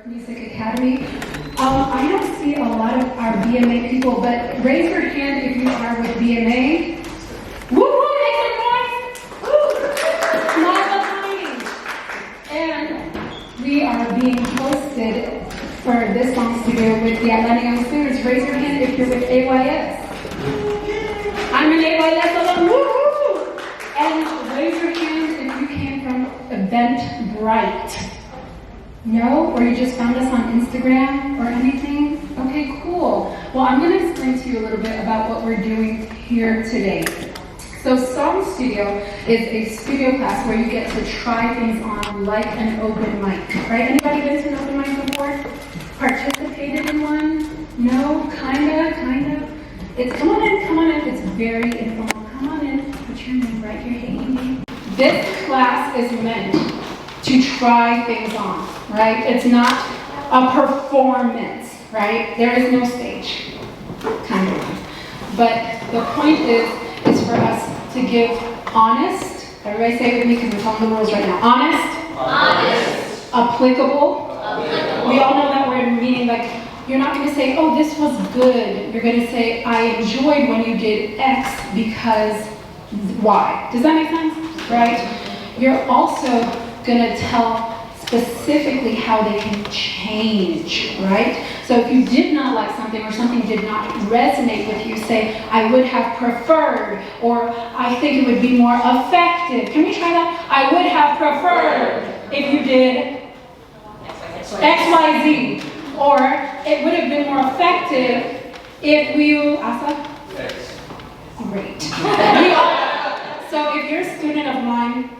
Burke Music Academy. I don't see a lot of our BMA people, but raise your hand if you are with BMA. Woo! Make some noise! Woo! Smile behind. And we are being hosted for this song studio with the Atlanta Young Students. Raise your hand if you're with AYS. I'm an AYS alum. Woo! And raise your hand if you came from Eventbrite. No? Or you just found us on Instagram or anything? Okay, cool. Well, I'm going to explain to you a little bit about what we're doing here today. So Song Studio is a studio class where you get to try things on like an open mic, right? Anybody been to an open mic before? Participated in one? No? Kinda? It's, come on in. It's very informal. Come on in. Put your name right here. Hey, Amy. This class is meant to try things on, right? It's not a performance, right? There is no stage, kind of. But the point is for us to give honest, everybody say it with me because we're telling the rules right now. Honest. Applicable. We all know that word, meaning like, you're not going to say, oh, this was good. You're going to say, I enjoyed when you did X because Y. Does that make sense? Right? You're also going to tell specifically how they can change, right? So if you did not like something or something did not resonate with you, say, I would have preferred, or I think it would be more effective. Can we try that? I would have preferred if you did X, Y, Z. Or it would have been more effective if you, Asa? X. Great. So if you're a student of mine,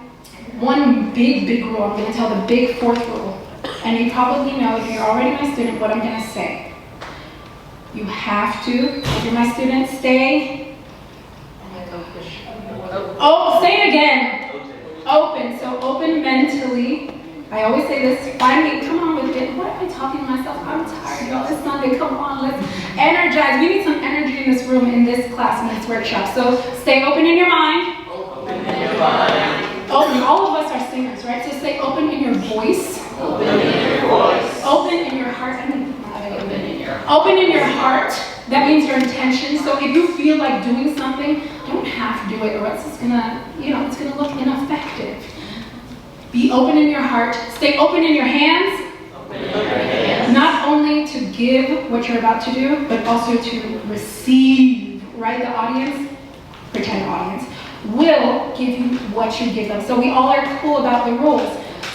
one big rule, I'm going to tell the big fourth rule, and you probably know if you're already my student what I'm going to say. You have to, if you're my student, stay, oh my gosh. Oh, say it again. Open. So open mentally. I always say this, find me, come on with it. What am I talking to myself? I'm tired, y'all. It's Sunday, come on, let's energize. We need some energy in this room, in this class, in this workshop. So stay open in your mind. Open in your mind. Open, all of us are singers, right? So stay open in your voice. Open in your voice. Open in your heart. Open in your heart. That means your intention. So if you feel like doing something, you don't have to do it or else it's gonna, it's gonna look ineffective. Be open in your heart. Stay open in your hands. Open in your hands. Not only to give what you're about to do, but also to receive, right? The audience, pretend audience, will give you what you give them. So we all are cool about the rules.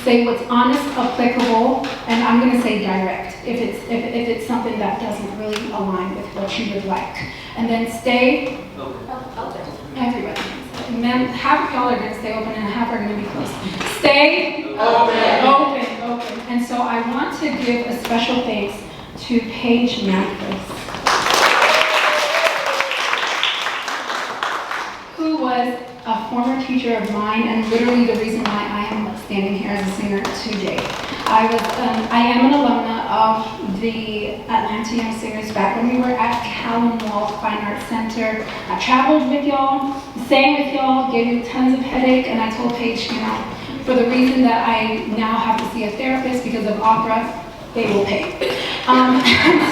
Say what's honest, applicable, and I'm going to say direct if it's something that doesn't really align with what you would like. And then stay open. Everybody. And then half of y'all are going to stay open and half are going to be closed. Stay open. And so I want to give a special thanks to Paige Mathis, who was a former teacher of mine and literally the reason why I am standing here as a singer today. I am an alumna of the Atlanta Young Singers back when we were at Callum Wall Fine Arts Center. I traveled with y'all, sang with y'all, gave you tons of headache, and I told Paige, for the reason that I now have to see a therapist because of opera, they will pay.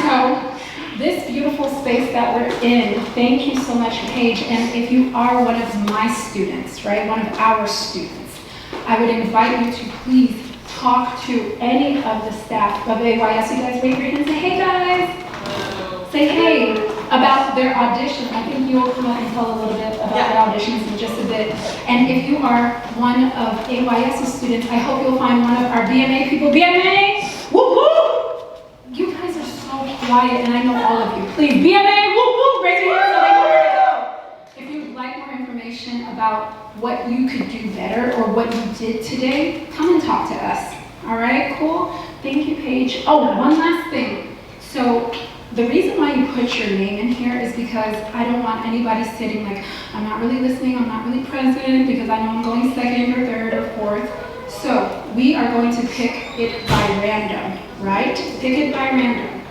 So this beautiful space that we're in, thank you so much, Paige. And if you are one of my students, right, one of our students, I would invite you to please talk to any of the staff of AYS. You guys raise your hand and say, hey guys. Hello. Say hey about their audition. I think you'll come up and tell a little bit about their auditions in just a bit. And if you are one of AYS's students, I hope you'll find one of our BMA people. BMA, woo woo! You guys are so quiet, and I know all of you. Please, BMA, woo woo! Raise your hand so they know where to go. If you'd like more information about what you could do better or what you did today, come and talk to us. All right, cool? Thank you, Paige. Oh, one last thing. So the reason why you put your name in here is because I don't want anybody sitting like, I'm not really listening, I'm not really present because I know I'm going second or third or fourth. So we are going to pick it by random, right? Pick it by random.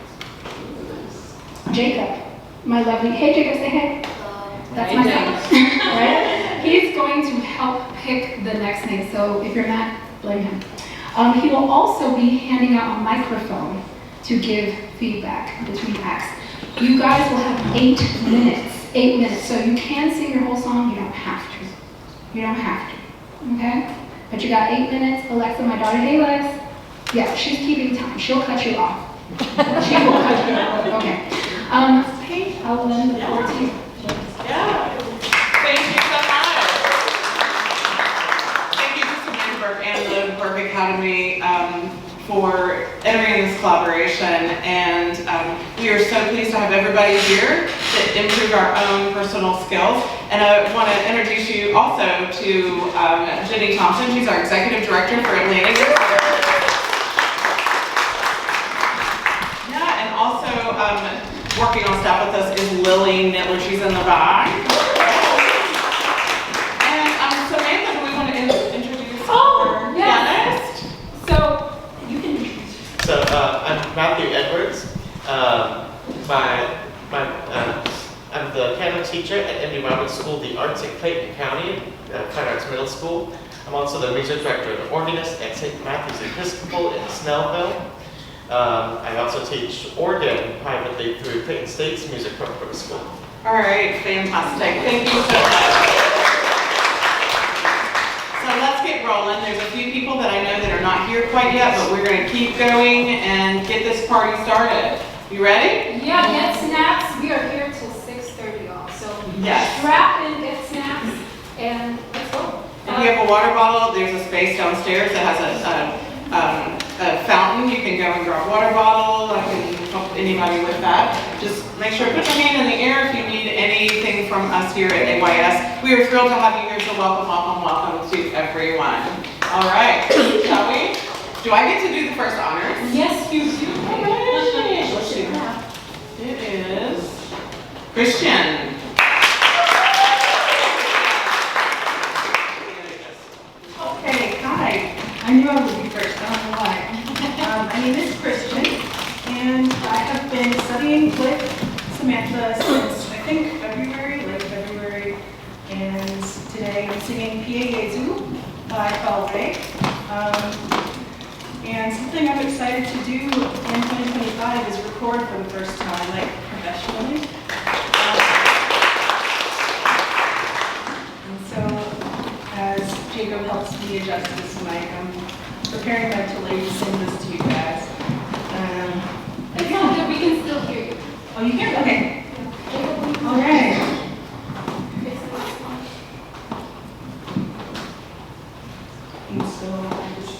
Jacob, my lovely, hey Jacob, say hey. That's my son, right? He's going to help pick the next name, so if you're mad, blame him. He will also be handing out a microphone to give feedback between acts. You guys will have 8 minutes. 8 minutes. So you can sing your whole song, you don't have to. You don't have to. Okay? But you got 8 minutes. Alexa, my daughter, hey Lex. Yeah, she's keeping time. She'll cut you off. She will cut you off. Okay. Hey, I'll lend the floor to you. Yeah. Thank you so much. Thank you to Samantha Burke and the Burke Academy for entering this collaboration. And we are so pleased to have everybody here to improve our own personal skills. And I want to introduce you also to Jenny Thompson. She's our Executive Director for Atlantic. Yeah, and also working on staff with us is Lily Nittler. She's in the back. And Samantha, do we want to introduce our pianist? So, you can introduce yourself. So I'm Matthew Edwards. I'm the piano teacher at MD Robert School of the Arts in Clayton County, Fine Arts Middle School. I'm also the music director and organist at St. Matthew's Episcopal in Snellville. I also teach organ privately through Clayton State's Music Preparatory School. All right, fantastic. Thank you so much. So let's get rolling. There's a few people that I know that are not here quite yet, but we're going to keep going and get this party started. You ready? Yeah, get snacks. We are here till 6:30, y'all. So yes. Strap in, get snacks, and let's go. If you have a water bottle, there's a space downstairs that has a fountain. You can go and grab a water bottle. I can help anybody with that. Just make sure to put your hand in the air if you need anything from us here at AYS. We are thrilled to have you here, so welcome, welcome, welcome to everyone. All right, shall we? Do I get to do the first honors? Yes, you do. Let's see. It is Christian. Okay, hi. I knew I would be first, I don't know why. My name is Christian, and I have been studying with Samantha since, I think, late February, and today I'm singing Pie Jesu by Calvé. And something I'm excited to do in 2025 is record for the first time, like professionally. And so, as Jacob helps me adjust this mic, I'm preparing mentally to sing this to you guys. It's not that we can still hear you. Oh, you hear? Okay. All right. And so I just.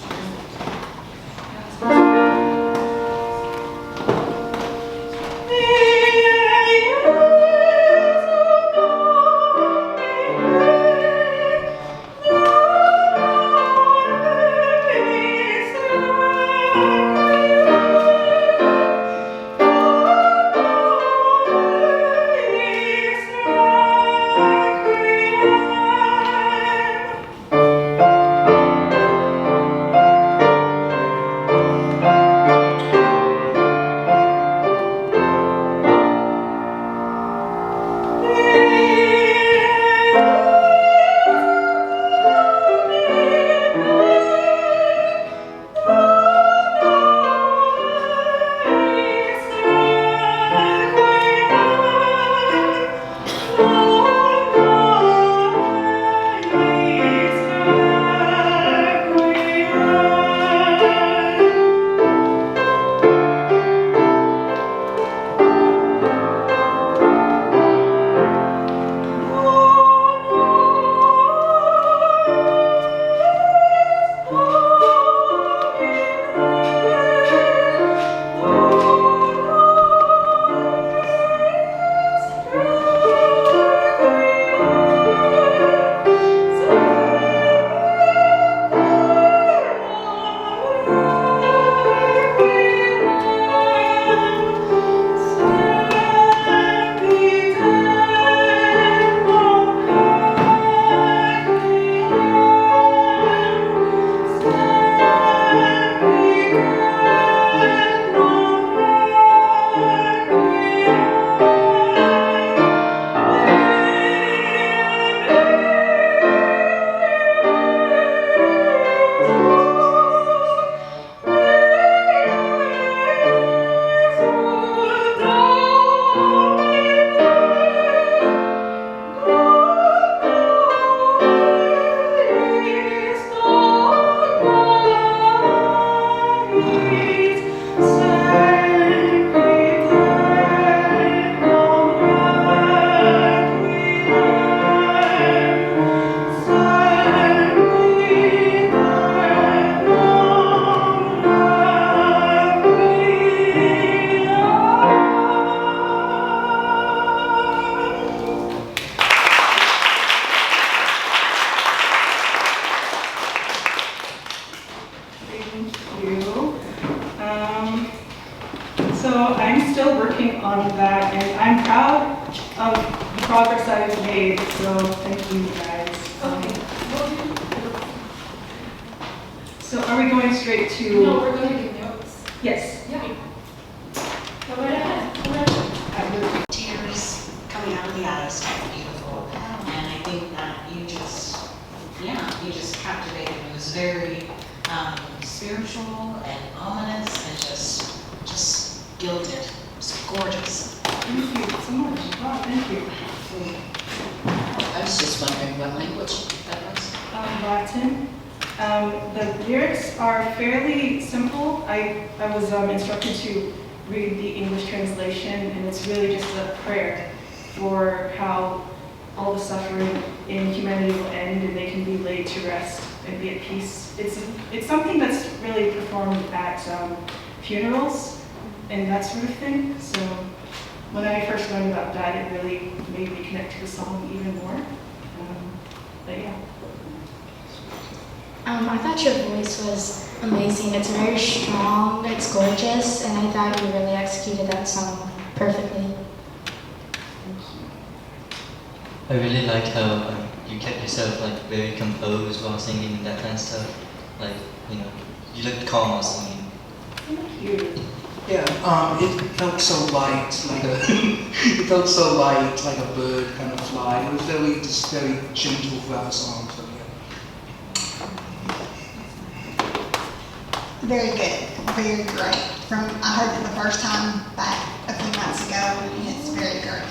So I'm still working on that, and I'm proud of the progress I've made, so thank you guys. So are we going straight to? No, we're going to give notes. Yes. Yeah. Go right ahead. Go right ahead. Tears coming out of the eyes, beautiful. And I think that you just captivated. It was very spiritual and ominous and just gilded. It's gorgeous. Thank you so much. Wow, thank you. I was just wondering what language that was. Latin. The lyrics are fairly simple. I was instructed to read the English translation, and it's really just a prayer for how all the suffering in humanity will end and they can be laid to rest and be at peace. It's something that's really performed at funerals and that sort of thing. So when I first learned about that, it really made me connect to the song even more. But yeah. I thought your voice was amazing. It's very strong, it's gorgeous, and I thought you really executed that song perfectly. I really liked how you kept yourself like very composed while singing and that kind of stuff. Like, you looked calm while singing. Thank you. Yeah, it felt so light, it felt so light, like a bird kind of fly. It was very gentle throughout the song. So yeah. Very good, very great. I heard it the first time back a few months ago, and it's very great.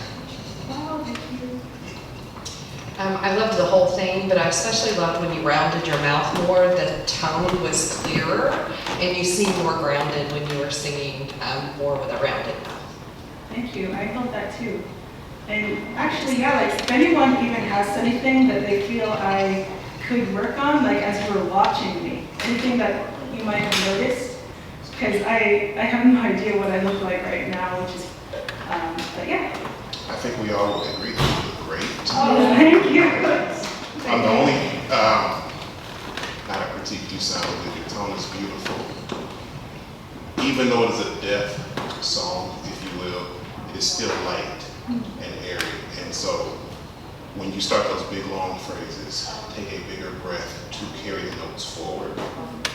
I loved the whole thing, but I especially loved when you rounded your mouth more. The tone was clearer, and you seemed more grounded when you were singing more with a rounded mouth. Thank you. I felt that too. And actually, yeah, like if anyone even has anything that they feel I could work on, like as you were watching me, anything that you might have noticed, because I have no idea what I look like right now, which is, but yeah. I think we all would agree that you look great. Oh, thank you. I'm the only, not a critique, you sound good, your tone is beautiful. Even though it is a deaf song, if you will, it is still light and airy. And so when you start those big long phrases, take a bigger breath to carry the notes forward,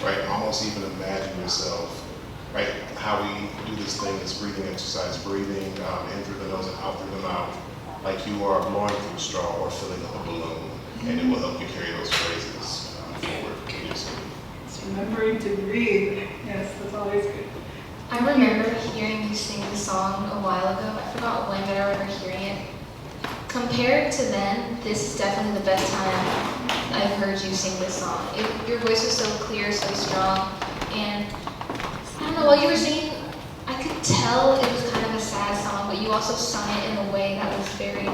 right? Almost even imagine yourself, right? How we do this thing, this breathing exercise, breathing in through the nose and out through the mouth, like you are blowing through a straw or filling up a balloon, and it will help you carry those phrases forward in your singing. It's remembering to breathe. Yes, that's always good. I remember hearing you sing the song a while ago. I forgot when, but I remember hearing it. Compared to then, this is definitely the best time I've heard you sing this song. Your voice was so clear, so strong, and I don't know, while you were singing, I could tell it was kind of a sad song, but you also sung it in a way that was very,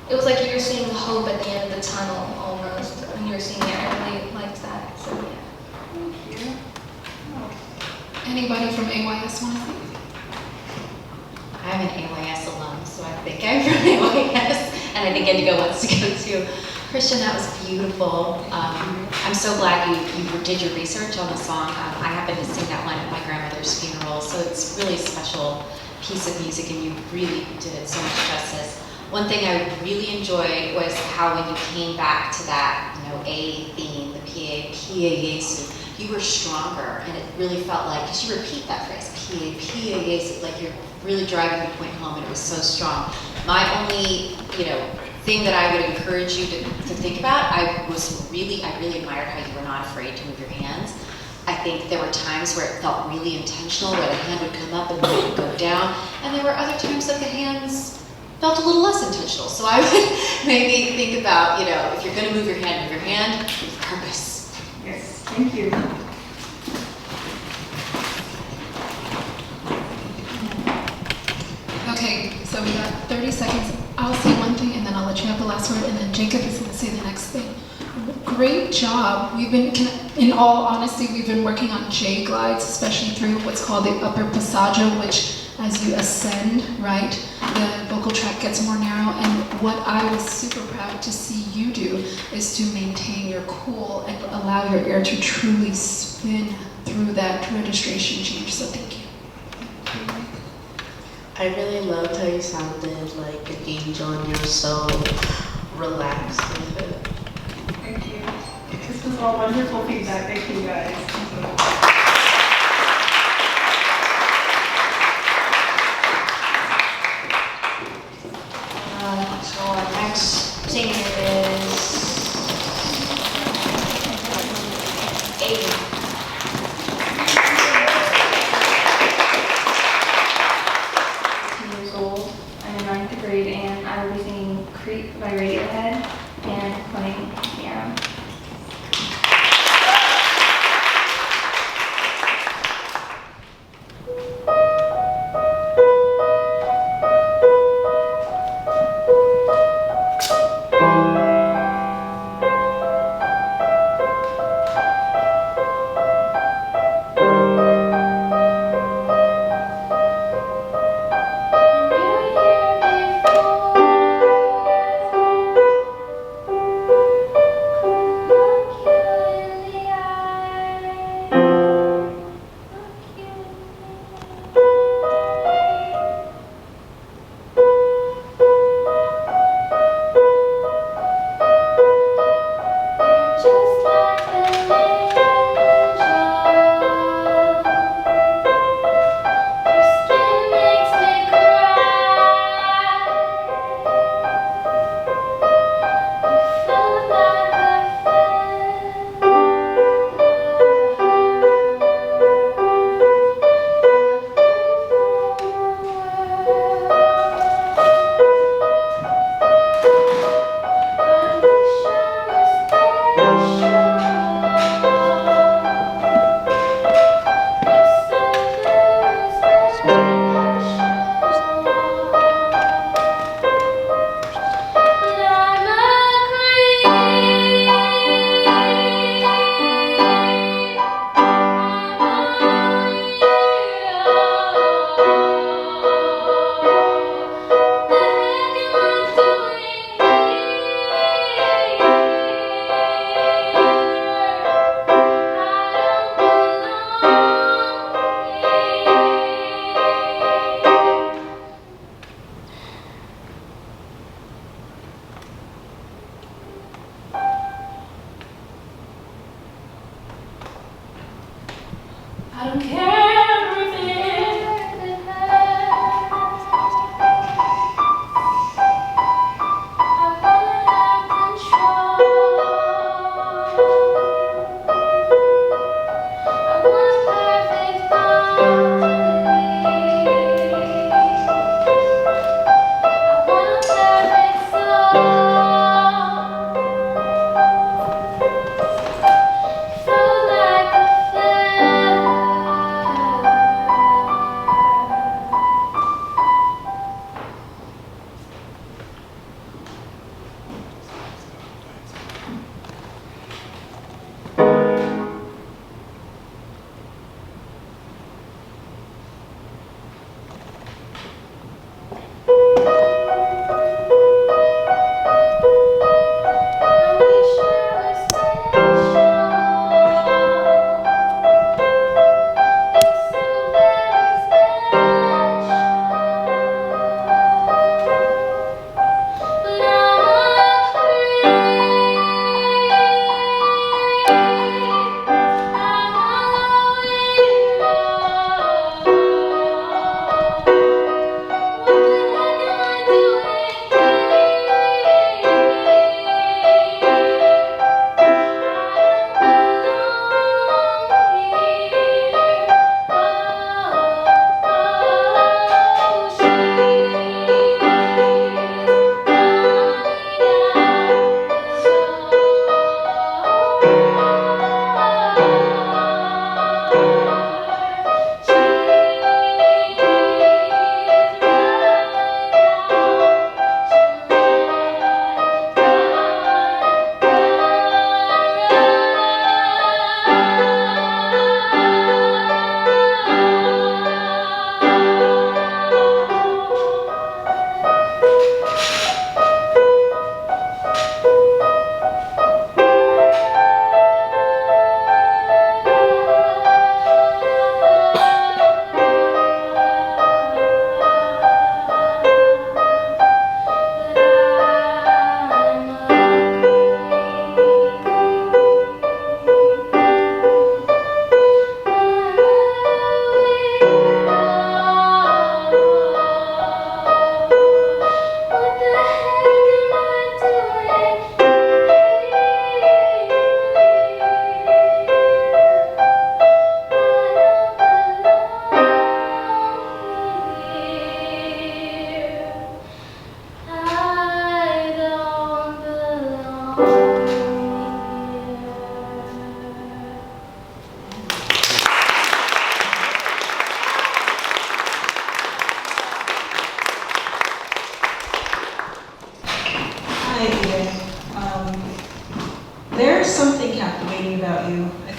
it was like you were seeing hope at the end of the tunnel, almost, when you were singing it. I really liked that, so yeah. Thank you. Anybody from AYS want to sing? I'm an AYS alum, so I think I'm from AYS, and I think Indigo wants to go too. Christian, that was beautiful. I'm so glad you did your research on the song. I happened to sing that one at my grandmother's funeral, so it's really a special piece of music, and you really did it so much justice. One thing I really enjoyed was how when you came back to that, A theme, the Pie Jesu, you were stronger, and it really felt like, because you repeat that phrase, Pie Jesu, like you're really driving the point home, and it was so strong. My only, thing that I would encourage you to think about, I really admired how you were not afraid to move your hands. I think there were times where it felt really intentional, where the hand would come up and then it would go down, and there were other times that the hands felt a little less intentional. So I would maybe think about, if you're going to move your hand with purpose. Yes, thank you. Okay, so we got 30 seconds. I'll say one thing and then I'll let you have the last word, and then Jacob is going to say the next thing. Great job. In all honesty, we've been working on J glides, especially through what's called the upper passaggio, which as you ascend, right, the vocal tract gets more narrow. And what I was super proud to see you do is to maintain your cool and allow your air to truly been through that registration change, so thank you. I really loved how you sounded like an angel and you're so relaxed with it. Thank you. This was all wonderful feedback. Thank you guys. So our next singer is Avery. 15 years old. I'm in 9th grade and I will be singing Creep by Radiohead and playing piano.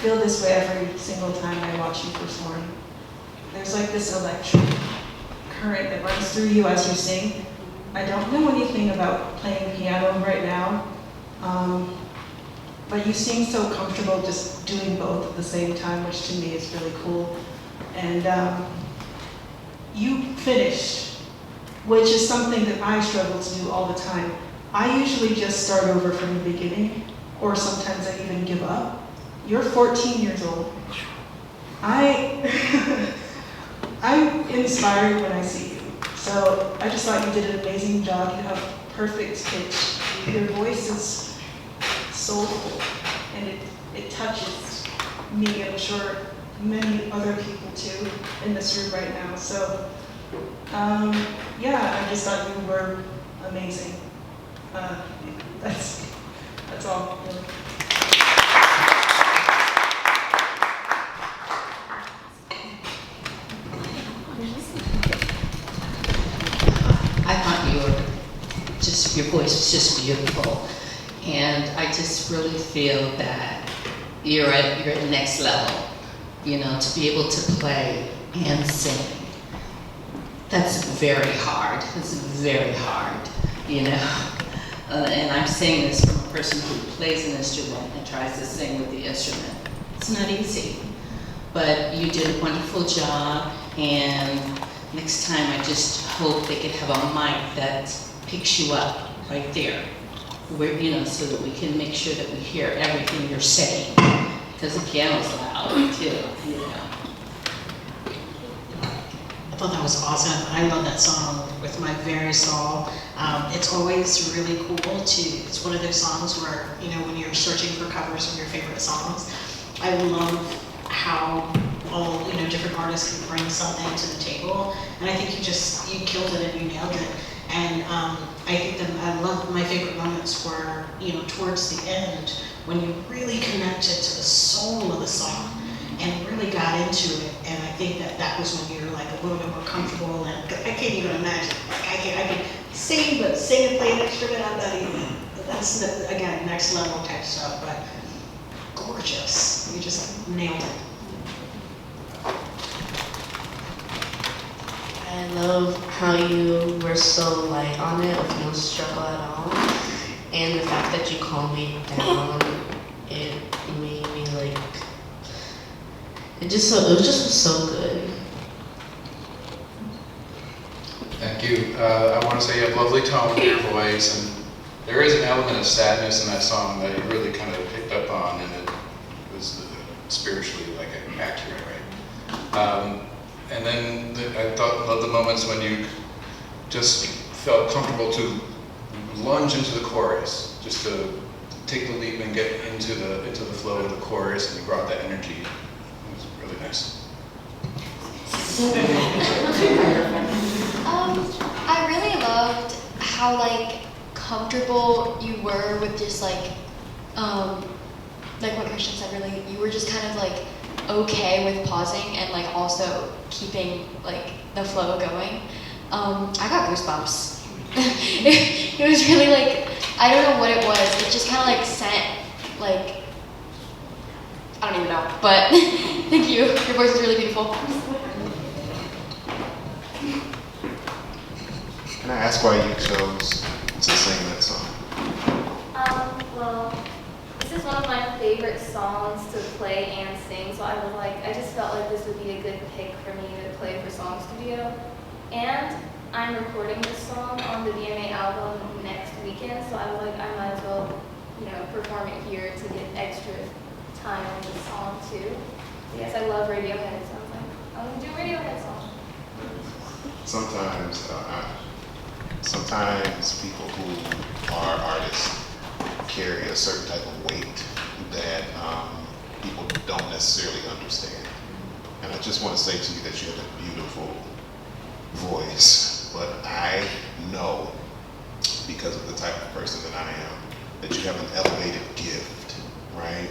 feel this way every single time I watch you perform. There's like this electric current that runs through you as you sing. I don't know anything about playing piano right now, but you seem so comfortable just doing both at the same time, which to me is really cool. And you finished, which is something that I struggle to do all the time. I usually just start over from the beginning, or sometimes I even give up. You're 14 years old. I'm inspired when I see you. So I just thought you did an amazing job. You have perfect pitch. Your voice is soulful, and it touches me, and I'm sure many other people too in this room right now. So yeah, I just thought you were amazing. That's all. Really. I thought your voice was just beautiful. And I just really feel that you're at the next level, you know, to be able to play and sing. That's very hard. It's very hard, you know. And I'm saying this from a person who plays an instrument and tries to sing with the instrument. It's not easy. But you did a wonderful job, and next time I just hope they could have a mic that picks you up right there, where, you know, so that we can make sure that we hear everything you're saying, because the piano's loud too, you know. I thought that was awesome. I love that song with my very soul. It's always really cool it's one of those songs where, you know, when you're searching for covers of your favorite songs, I love how all, you know, different artists can bring something to the table. And I think you killed it and you nailed it. And I think that I love my favorite moments were, you know, towards the end when you really connected to the soul of the song and really got into it. And I think that was when you're like a little bit more comfortable. And I can't even imagine. Like I can sing, but sing and play an instrument, I'm not even. That's again next level type stuff. But gorgeous, you just nailed it. I love how you were so light on it with no struggle at all. And the fact that you calmed me down, it made me like, it was so good. Thank you. I want to say you have lovely tone in your voice, and there is an element of sadness in that song that you really kind of picked up on, and it was spiritually like accurate, right? And then I loved the moments when you just felt comfortable to lunge into the chorus, just to take the leap and get into the flow of the chorus, and you brought that energy. It was really nice. I really loved how like comfortable you were with just like what Christian said. Really, you were just kind of like okay with pausing and like also keeping like the flow going. I got goosebumps. It was really like, I don't know what it was. It just kind of like sent like, I don't even know, but thank you. Your voice is really beautiful. Can I ask why you chose to sing that song? Well, this is one of my favorite songs to play and sing, so I just felt like this would be a good pick for me to play for Song Studio. And I'm recording this song on the BMA album next weekend, so I was like, I might as well, you know, perform it here to get extra time on the song too. Yes, I love Radiohead, so I was like, I'm gonna do a Radiohead song. Sometimes people who are artists carry a certain type of weight that people don't necessarily understand. And I just want to say to you that you have a beautiful voice, but I know, because of the type of person that I am, that you have an elevated gift, right?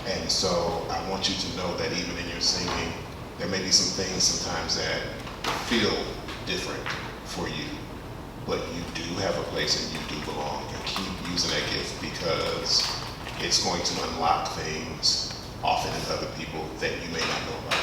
And so I want you to know that even in your singing, there may be some things sometimes that feel different for you, but you do have a place and you do belong. And keep using that gift, because it's going to unlock things often as other people that you may not know about.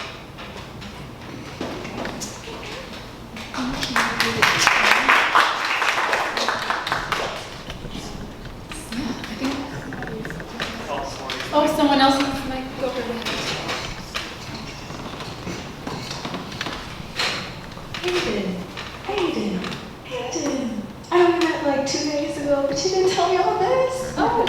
Oh, someone else might go for it. Hayden. I only met like 2 days ago, but you didn't tell me all this. Oh,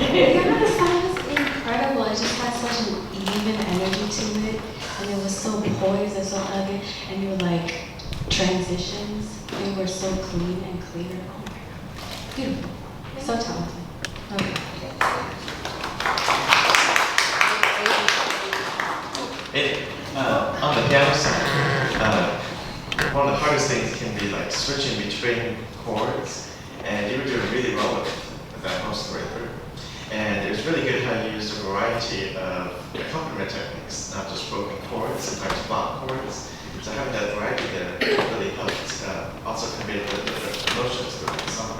yes, that was incredible. It just had such an even energy to it, and it was so poised and so elegant, and your like transitions, they were so clean and clear. Oh my God, beautiful, so talented. Okay. On the piano side, one of the hardest things can be like switching between chords, and you were doing really well with that most of the way through. And it was really good how you used a variety of accompaniment techniques, not just broken chords, sometimes block chords. So having that variety there really helped also convey the different emotions through the song.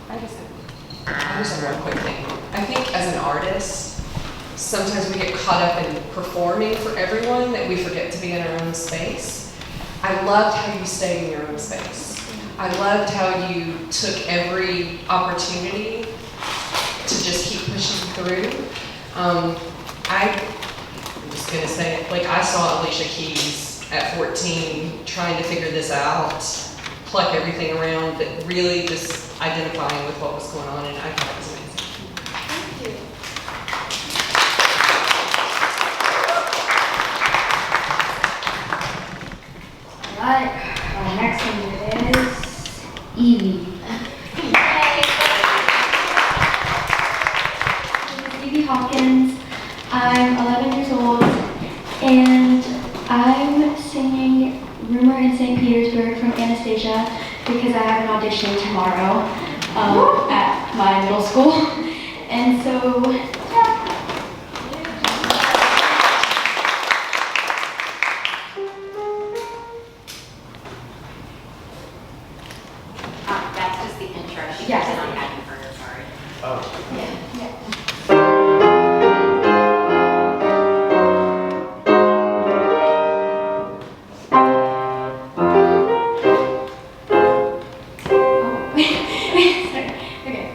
I just have one quick thing. I think as an artist, sometimes we get caught up in performing for everyone that we forget to be in our own space. I loved how you stayed in your own space. I loved how you took every opportunity to just keep pushing through. I'm just gonna say it, like I saw Alicia Keys at 14 trying to figure this out, pluck everything around, but really just identifying with what was going on, and I thought it was amazing. Thank you. Alright, our next one is Evie. This is Evie Hawkins. I'm 11 years old, and I'm singing Rumor in St. Petersburg from Anastasia because I have an audition tomorrow at my middle school. And so, yeah. That's just the intro. She Yes. wasn't on Happy for her, sorry. Oh. Yeah. Okay.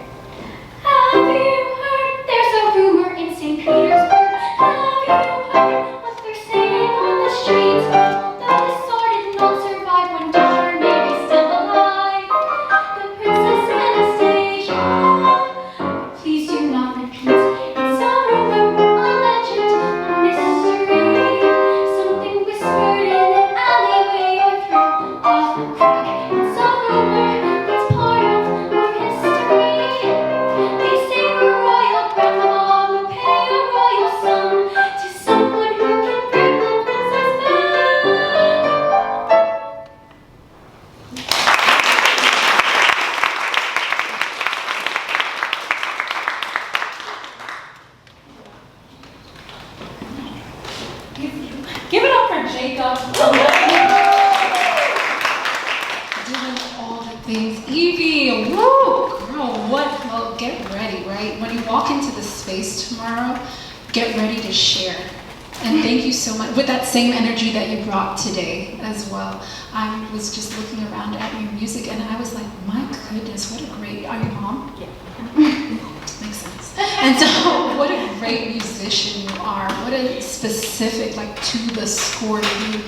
Have you heard there's a rumor in St. Petersburg? Have you heard what they're saying on the streets? That the sword did not survive when daughter may be still alive. The Princess Anastasia, please do not repeat. It's a rumor, a legend, a mystery. Something whispered in an alleyway or through a crack. It's a rumor that's part of our history. They say her royal grandma will pay a royal sum to someone who can bring the princess back. Give it up for Jacob. Doing all the things. Evie, woo! Girl, what? Well, get ready, right? When you walk into the space tomorrow, get ready to share. And thank you so much, with that same energy that you brought today as well. I was just looking around at your music and I was like, my goodness, what a great, are you mom? Yeah. Makes sense. And so, what a great musician you are. What a specific, like to the score, to do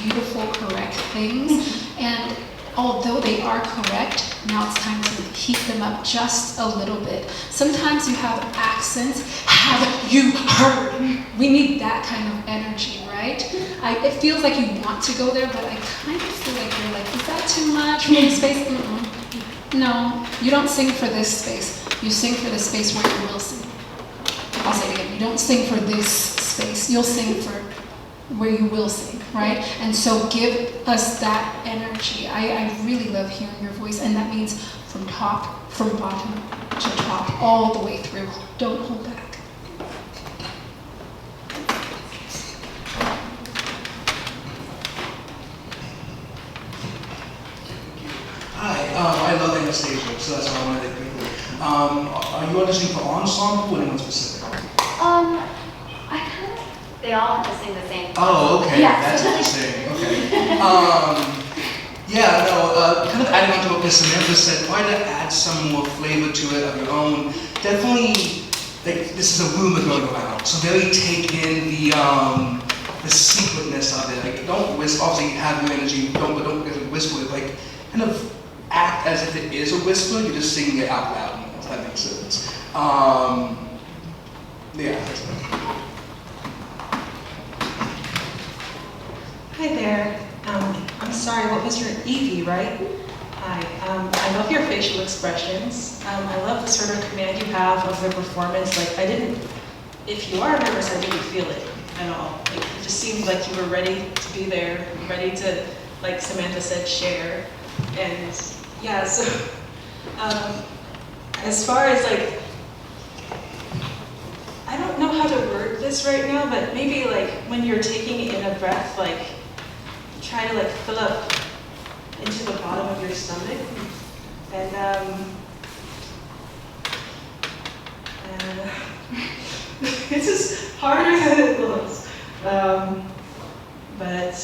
beautiful, correct things. And although they are correct, now it's time to heat them up just a little bit. Sometimes you have accents. Have you heard? We need that kind of energy, right? It feels like you want to go there, but I kind of feel like you're like, is that too much for this space? No, you don't sing for this space. You sing for the space where you will sing. I'll say it again. You don't sing for this space. You'll sing for where you will sing, right? And so give us that energy. I really love hearing your voice, and that means from bottom to top, all the way through. Don't hold back. Hi, I love Anastasia, so that's why I wanted to quickly. Are you auditioning for ensemble or anyone specific? They all have to sing the same. Oh, okay, Yeah. that's interesting. Okay. Yeah, no, kind of adding on to what Miss Samantha said, try to add some more flavor to it of your own. Definitely, like, this is a rumor going around, so really take in the secretness of it. Like, don't whisper, obviously have your energy, but don't whisper it. Like, kind of act as if it is a whisper, you're just singing it out loud, if that makes sense. Yeah, that's it. Hi there. I'm sorry, what was your Evie, right? Hi. I love your facial expressions. I love the sort of command you have of the performance. Like, if you are nervous, I didn't feel it at all. Like, it just seemed like you were ready to be there, ready to, like Samantha said, share. And yeah, so as far as like, I don't know how to word this right now, but maybe like when you're taking in a breath, like, try to like fill up into the bottom of your stomach, and this is harder than it looks. But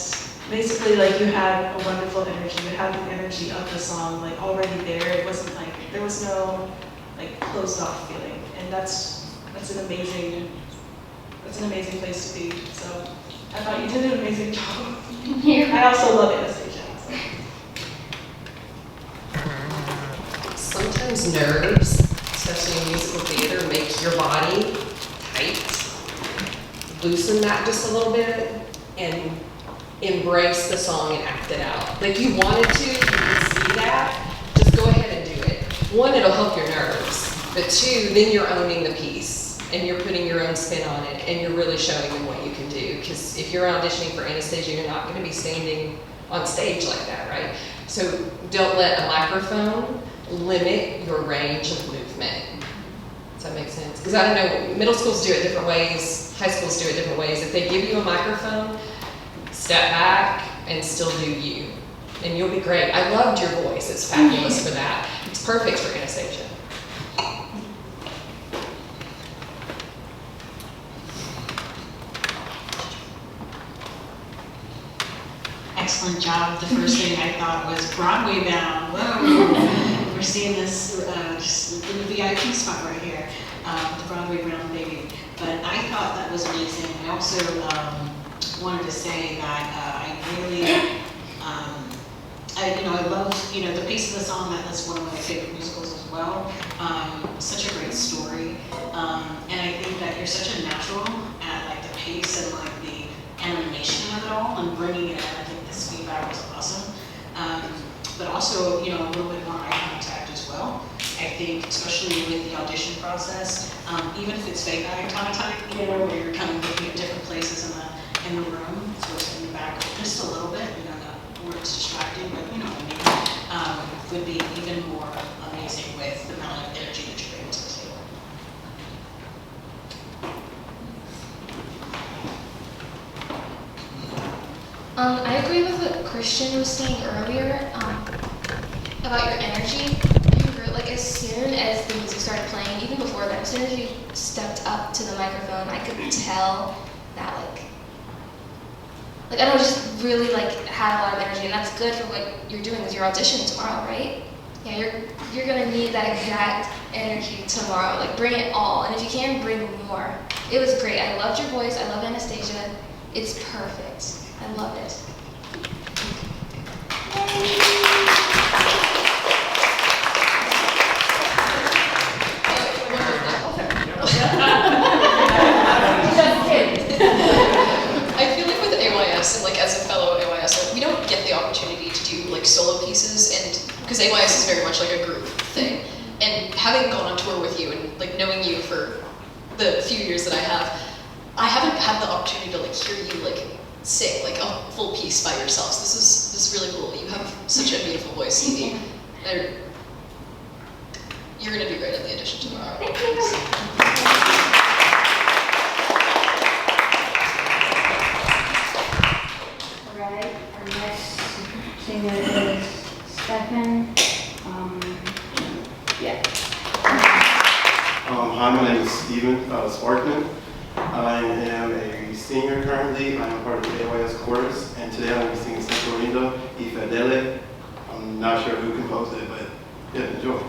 basically, like, you had a wonderful energy. You had the energy of the song, like, already there. It wasn't like there was no like closed off feeling, and that's an amazing place to be. So I thought you did an amazing job. I also love Anastasia. Sometimes nerves, especially in musical theater, make your body tight. Loosen that just a little bit and embrace the song and act it out. Like you wanted to, you can see that, just go ahead and do it. One, it'll help your nerves, but two, then you're owning the piece and you're putting your own spin on it and you're really showing them what you can do. Because if you're auditioning for Anastasia, you're not going to be standing on stage like that, right? So don't let a microphone limit your range of movement. Does that make sense? Because I don't know, middle schools do it different ways, high schools do it different ways. If they give you a microphone, step back and still do you. And you'll be great. I loved your voice. It's fabulous for that. It's perfect for Anastasia. Excellent job. The first thing I thought was Broadway bound. Whoa. We're seeing this just in the VIP spot right here, the Broadway bound baby. But I thought that was amazing. I also wanted to say that I really, I love, the pace of the song. That's one of my favorite musicals as well. Such a great story, and I think that you're such a natural at like the pace and like the animation of it all and bringing it in. I think this feedback was awesome. But also, a little bit more eye contact as well. I think, especially with the audition process, even if it's fake eye contact, where you're kind of looking at different places in the room, so it's in the back just a little bit, not where it's distracting, but what I mean, would be even more amazing with the amount of energy that you bring to the table. I agree with what Christian was saying earlier about your energy. Like as soon as the music started playing, even before that, as soon as you stepped up to the microphone, I could tell that I don't know, just really had a lot of energy, and that's good for what you're doing with your audition tomorrow, right? Yeah, you're gonna need that exact energy tomorrow. Bring it all, and if you can, bring more. It was great. I loved your voice. I love Anastasia. It's perfect. I love it. I feel like with AYS and as a fellow AYS, we don't get the opportunity to do solo pieces, and because AYS is very much a group thing. And having gone on tour with you and knowing you for the few years that I haven't had the opportunity to hear you sing a full piece by yourselves. This is really cool. You have such a beautiful voice, Evie. You're gonna do great at the audition tomorrow. Thank you. Alright, our next singer is Stefan. Yeah. my name is Steven Sparkman. I am a singer currently. I am part of the AYS chorus, and today I'm going to be singing Santo Lindo y Fedele. I'm not sure who composed it, but yeah, enjoy.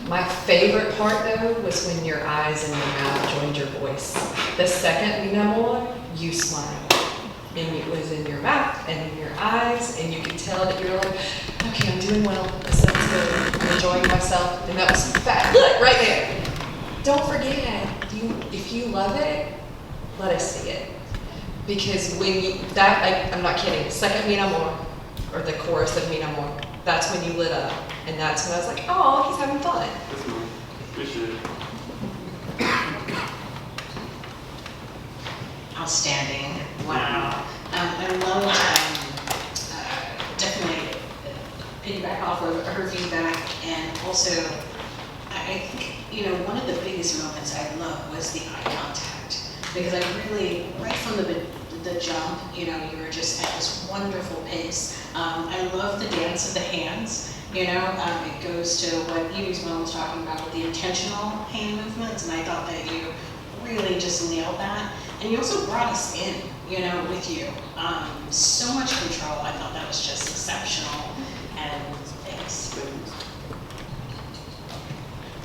My favorite part though was when your eyes and your mouth joined your voice. The second mi amor, you smiled. And it was in your mouth and in your eyes, and you could tell that you were like, okay, I'm doing well, this sounds good, I'm enjoying myself, and that was fat. Look, right there. Don't forget, if you love it, let us see it. Because when you, I'm not kidding, second mi amor, or the chorus of mi amor, that's when you lit up. And that's when I was like, oh, he's having fun. Appreciate it. Outstanding. Wow. I loved, definitely piggyback off of her feedback, and also, I think, one of the biggest moments I loved was the eye contact, because I really, right from the jump, you were just at this wonderful pace. I love the dance of the hands. It goes to what Evie's mom was talking about with the intentional hand movements, and I thought that you really just nailed that. And you also brought us in, with you. So much control. I thought that was just exceptional. And thanks.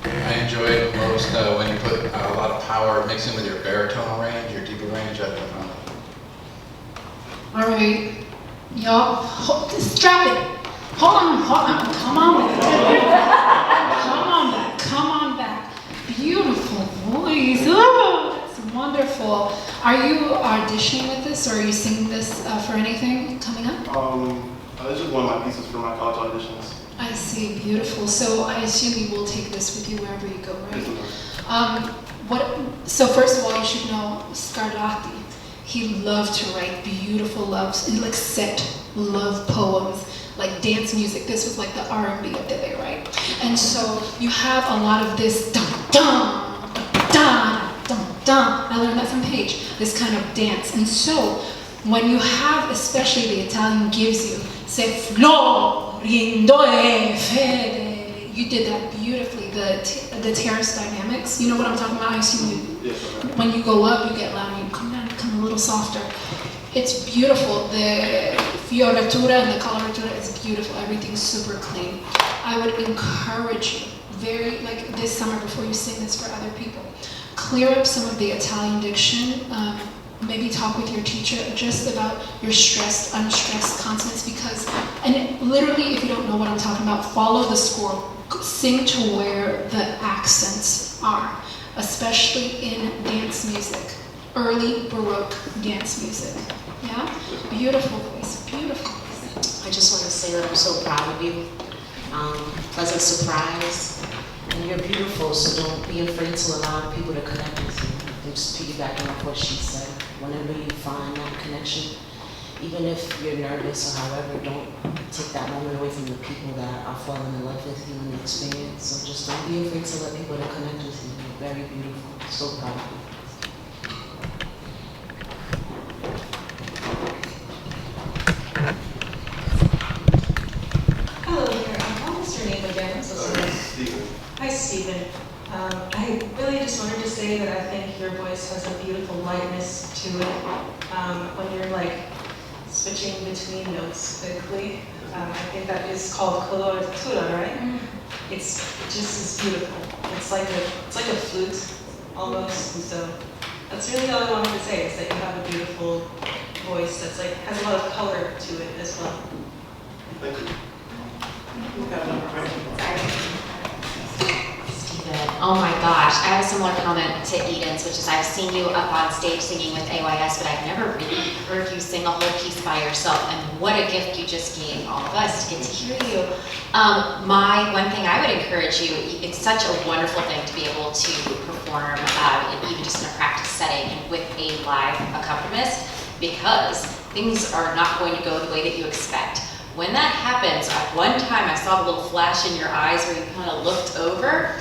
I enjoyed most when you put a lot of power mixing with your baritone range, your deeper range. All right, y'all, strap it. Hold on, come on back. Beautiful voice, oh, that's wonderful. Are you auditioning with this, or are you singing this for anything coming up? This is one of my pieces for my college auditions. I see, beautiful. So I assume you will take this with you wherever you go, right? So first of all, you should know Scarlatti. He loved to write beautiful loves, like set love poems, like dance music. This was like the R&B of the day, right? And so you have a lot of this dum dum dum dum dum. I learned that from Paige. This kind of dance. And so when you have, especially the Italian gives you, se florindo e fede. You did that beautifully. The terrace dynamics. You know what I'm talking about? I assume when you go up, you get loud. And you come down, you come a little softer. It's beautiful. The fioratura and the coloratura is beautiful. Everything's super clean. I would encourage you very, like this summer before you sing this for other people, clear up some of the Italian diction. Maybe talk with your teacher just about your stressed, unstressed consonants because, and literally if you don't know what I'm talking about, follow the score. Sing to where the accents are, especially in dance music, early Baroque dance music. Yeah? Beautiful voice, beautiful voice. I just want to say that I'm so proud of you. Pleasant surprise. And you're beautiful, so don't be afraid to allow people to connect with you. I'm just piggybacking off what she said. Whenever you find that connection, even if you're nervous or however, don't take that moment away from the people that are falling in love with you and the experience. So just don't be afraid to let people to connect with you. You're very beautiful. So proud of you. Hello there. What was your name again? I'm so sorry. Stephen. Hi, Stephen. I really just wanted to say that I think your voice has a beautiful lightness to it. When you're like switching between notes quickly, I think that is called coloratura, right? It's just as beautiful. It's like a flute almost. And so that's really all I wanted to say is that you have a beautiful voice that's like has a lot of color to it as well. Thank you. Oh my gosh, I have a similar comment to Eden's, which is I've seen you up on stage singing with AYS, but I've never really heard you sing a whole piece by yourself, and what a gift you just gave all of us to get to hear you. My one thing I would encourage you, it's such a wonderful thing to be able to perform, even just in a practice setting, and with a live accompanist, because things are not going to go the way that you expect. When that happens, at one time I saw the little flash in your eyes where you kind of looked over.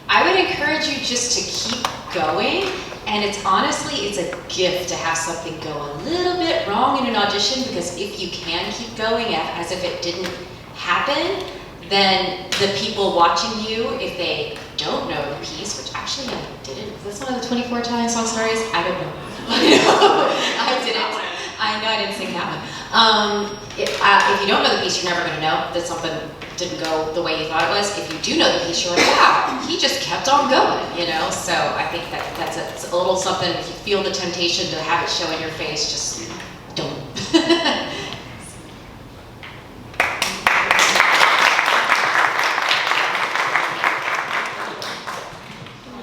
I would encourage you just to keep going, and it's a gift to have something go a little bit wrong in an audition, because if you can keep going as if it didn't happen, then the people watching you, if they don't know the piece, which actually I didn't, is this one of the 24 Italian song stories? I don't know. I didn't. I know I didn't sing that one. If you don't know the piece, you're never going to know that something didn't go the way you thought it was. If you do know the piece, you're like, wow, he just kept on going, you know? So I think that's a little something, if you feel the temptation to have it show in your face, just don't.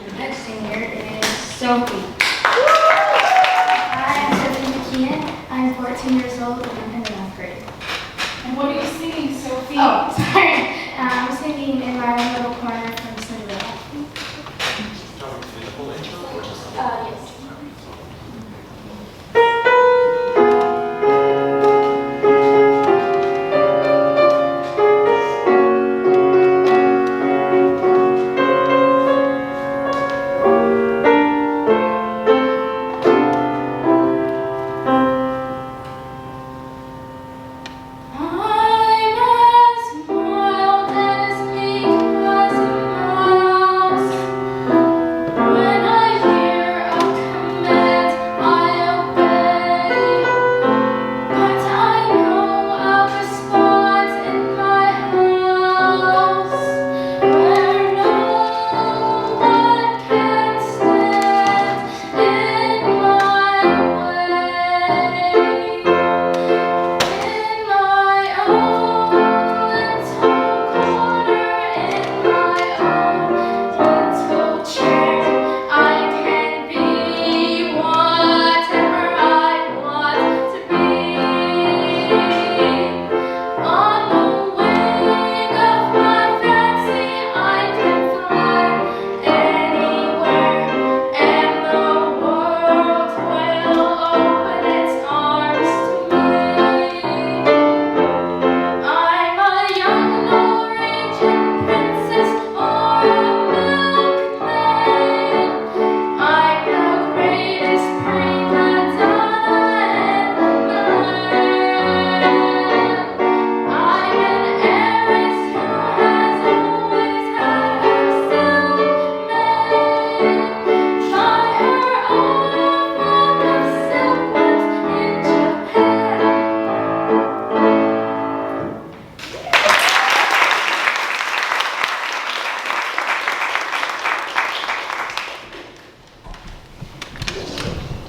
The next singer is Sophie. I'm Sophie McKeon. I'm 14 years old and I'm in the 9th grade. And what are you singing, Sophie? Oh, sorry. I'm singing in my own little corner from Cinderella. Yes.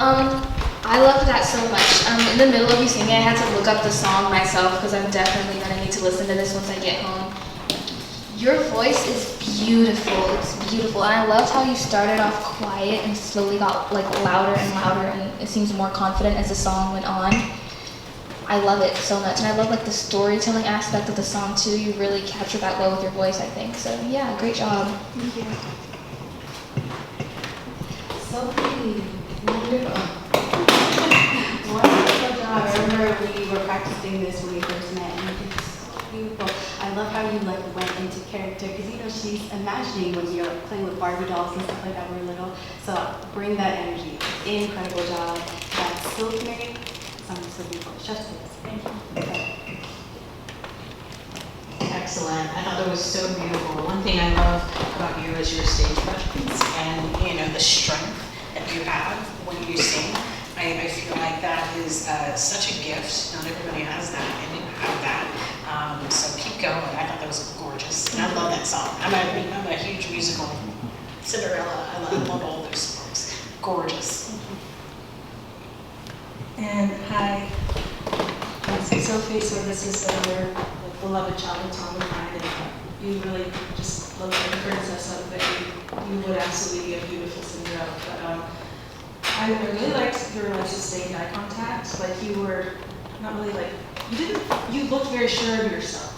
I loved that so much. In the middle of you singing, I had to look up the song myself because I'm definitely gonna need to listen to this once I get home. Your voice is beautiful. It's beautiful, and I loved how you started off quiet and slowly got like louder and louder, and it seems more confident as the song went on. I love it so much, and I love like the storytelling aspect of the song too. You really captured that well with your voice, I think. So yeah, great job. Thank you. So pretty. Wonderful. Wonderful job. I remember we were practicing this when we first met, and it's beautiful. I love how you like went into character, because you know she's imagining when you're playing with Barbie dolls and stuff like that when we were little. So bring that energy. Incredible job. That's so great. So beautiful. Chef's kiss. Thank you. Excellent. I thought that was so beautiful. One thing I love about you is your stage presence and the strength that you have when you sing. I feel like that is such a gift. Not everybody has that, and you have that. So keep going. I thought that was gorgeous, and I love that song. I'm a huge musical Cinderella. I love all those songs. Gorgeous. And hi, I'm Sophie. So this is your beloved child, Tom and mine, and you really just love the princess of it. You would absolutely be a beautiful Cinderella. But I really liked your sustained eye contact. Like you were not really like you looked very sure of yourself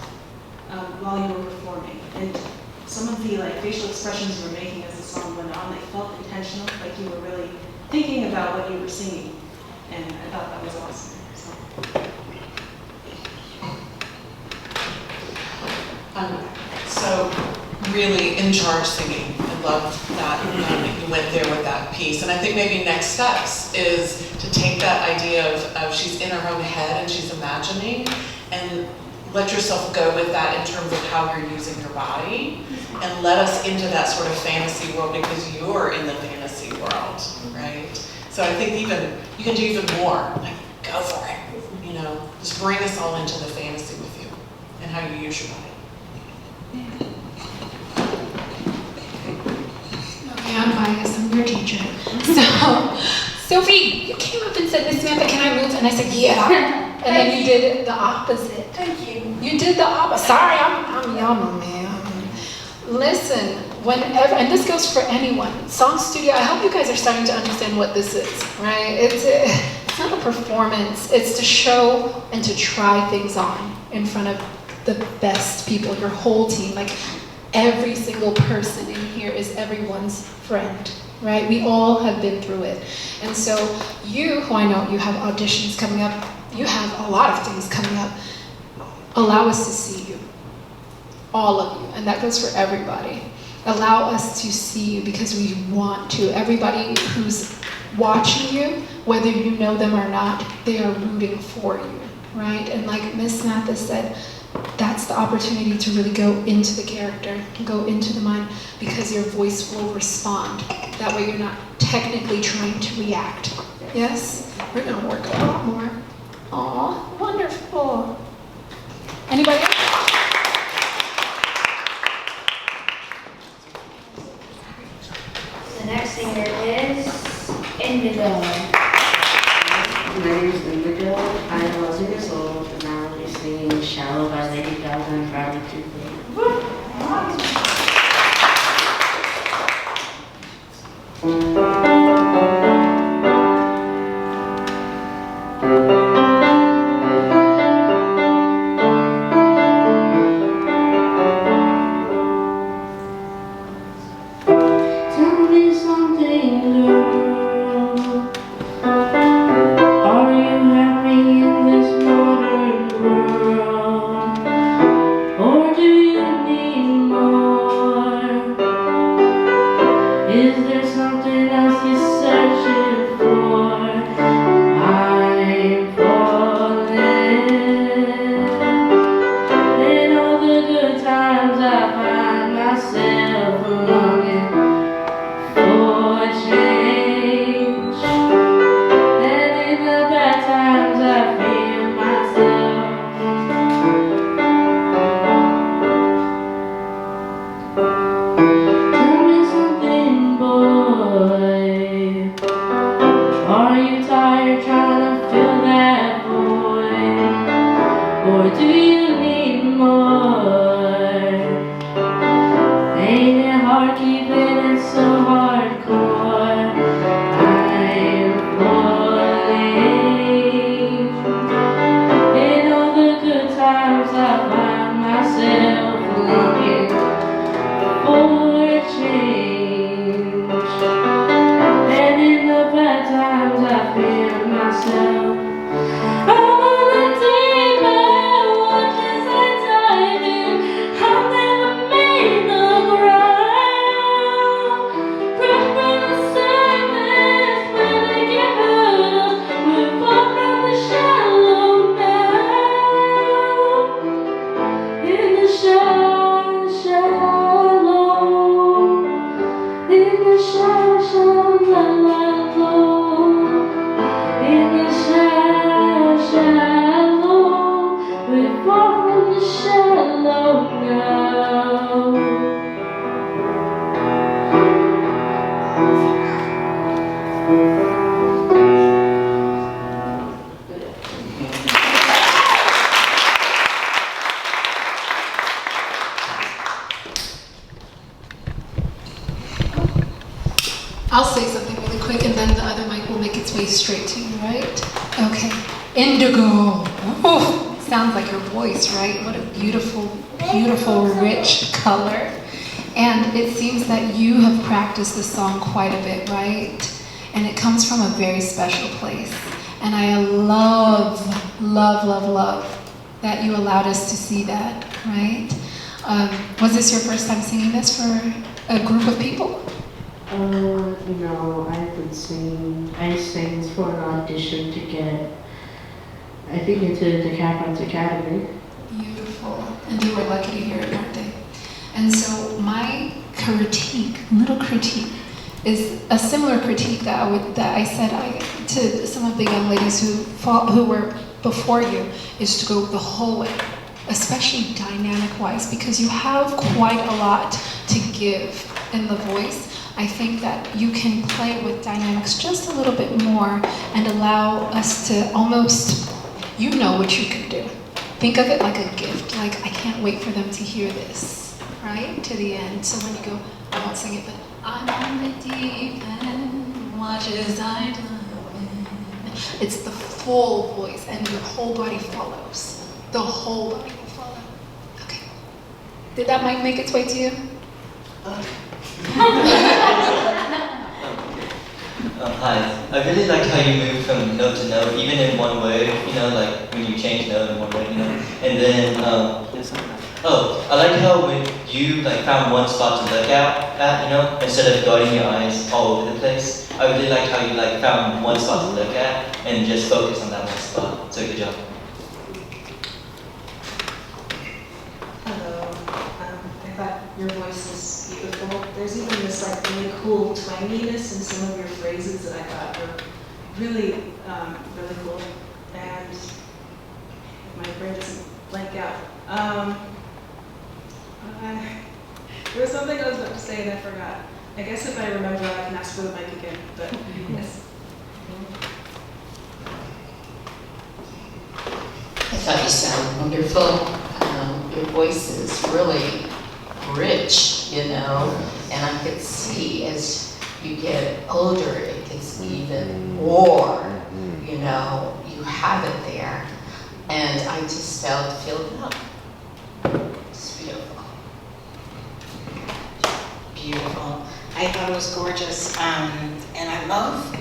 while you were performing, and some of the facial expressions you were making as the song went on, they felt intentional. Like you were really thinking about what you were singing. And I thought that was awesome. So really in charge singing. I love that you went there with that piece. And I think maybe next steps is to take that idea of she's in her own head and she's imagining, and let yourself go with that in terms of how you're using your body, and let us into that sort of fantasy world, because you're in the fantasy world, right? So I think you can do even more. Like, go for it. Just bring us all into the fantasy with you and how you use your body. Okay, I'm biased. I'm your teacher. So, Sophie, you came up and said, Miss Samantha, can I move? And I said, yeah. And then you did the opposite. Thank you. You did the opposite. Sorry, I'm young, man. Listen, whenever, and this goes for anyone, song studio, I hope you guys are starting to understand what this is, right? It's not a performance. It's to show and to try things on in front of the best people, your whole team. Like, every single person in here is everyone's friend, right? We all have been through it. And so you, who I know you have auditions coming up, you have a lot of things coming up, allow us to see you. All of you, and that goes for everybody. Allow us to see you because we want to. Everybody who's watching you, whether you know them or not, they are rooting for you, right? And like Miss Samantha said, that's the opportunity to really go into the character, go into the mind, because your voice will respond. That way you're not technically trying to react. Yes? We're gonna work a lot more. Aw, wonderful. Anybody else? The next singer is Indigo. My name is Indigo. I'm 11 years old, and I will be singing Shallow by Lady Gaga and Bradley Cooper. Tell me something, girl. Are you happy in this modern world? Or do you need more? Is there something else times I fear myself. All the deeper waters I dive in, I'll never meet the ground. Breath from the surface when I get hurt, we'll fall from the shallow now. In the shallow, in the shallow, la la low. In the shallow, we fall from the shallow now. I'll say something really quick and then the other mic will make its way straight to you, right? Okay. Indigo. Oh, sounds like your voice, right? What a beautiful, beautiful, rich color. And it seems that you have practiced this song quite a bit, right? And it comes from a very special place. And I love, love, love, love that you allowed us to see that, right? Was this your first time singing this for a group of people? No, I've been singing. I sang for an audition to get, I think, into the BMA-class Academy. Beautiful. And you were lucky to hear it, weren't they? And so my little critique, is a similar critique that I said to some of the young ladies who were before you, is to go the whole way, especially dynamic-wise, because you have quite a lot to give in the voice. I think that you can play with dynamics just a little bit more and allow us to almost, you know what you can do. Think of it like a gift, like I can't wait for them to hear this, right, to the end. So when you go, I won't sing it, but I'm on the deep end, watch as I dive in. It's the full voice and your whole body follows. The whole body will follow. Okay. Did that mic make its way to you? Hi. I really like how you move from note to note, even in one word, like when you change note in one word, And then, I like how when you found one spot to look at, instead of darting your eyes all over the place. I really like how you found one spot to look at and just focus on that one spot. So good job. Hello. I thought your voice was beautiful. There's even this really cool twanginess in some of your phrases that I thought were really, really cool. And my brain doesn't blank out. There was something I was about to say and I forgot. I guess if I remember, I can ask for the mic again. But yes. I thought you sound wonderful. Your voice is really rich, and I could see as you get older, it gets even more, you have it there. And I just filled it up. It's beautiful. Beautiful. I thought it was gorgeous. And I love,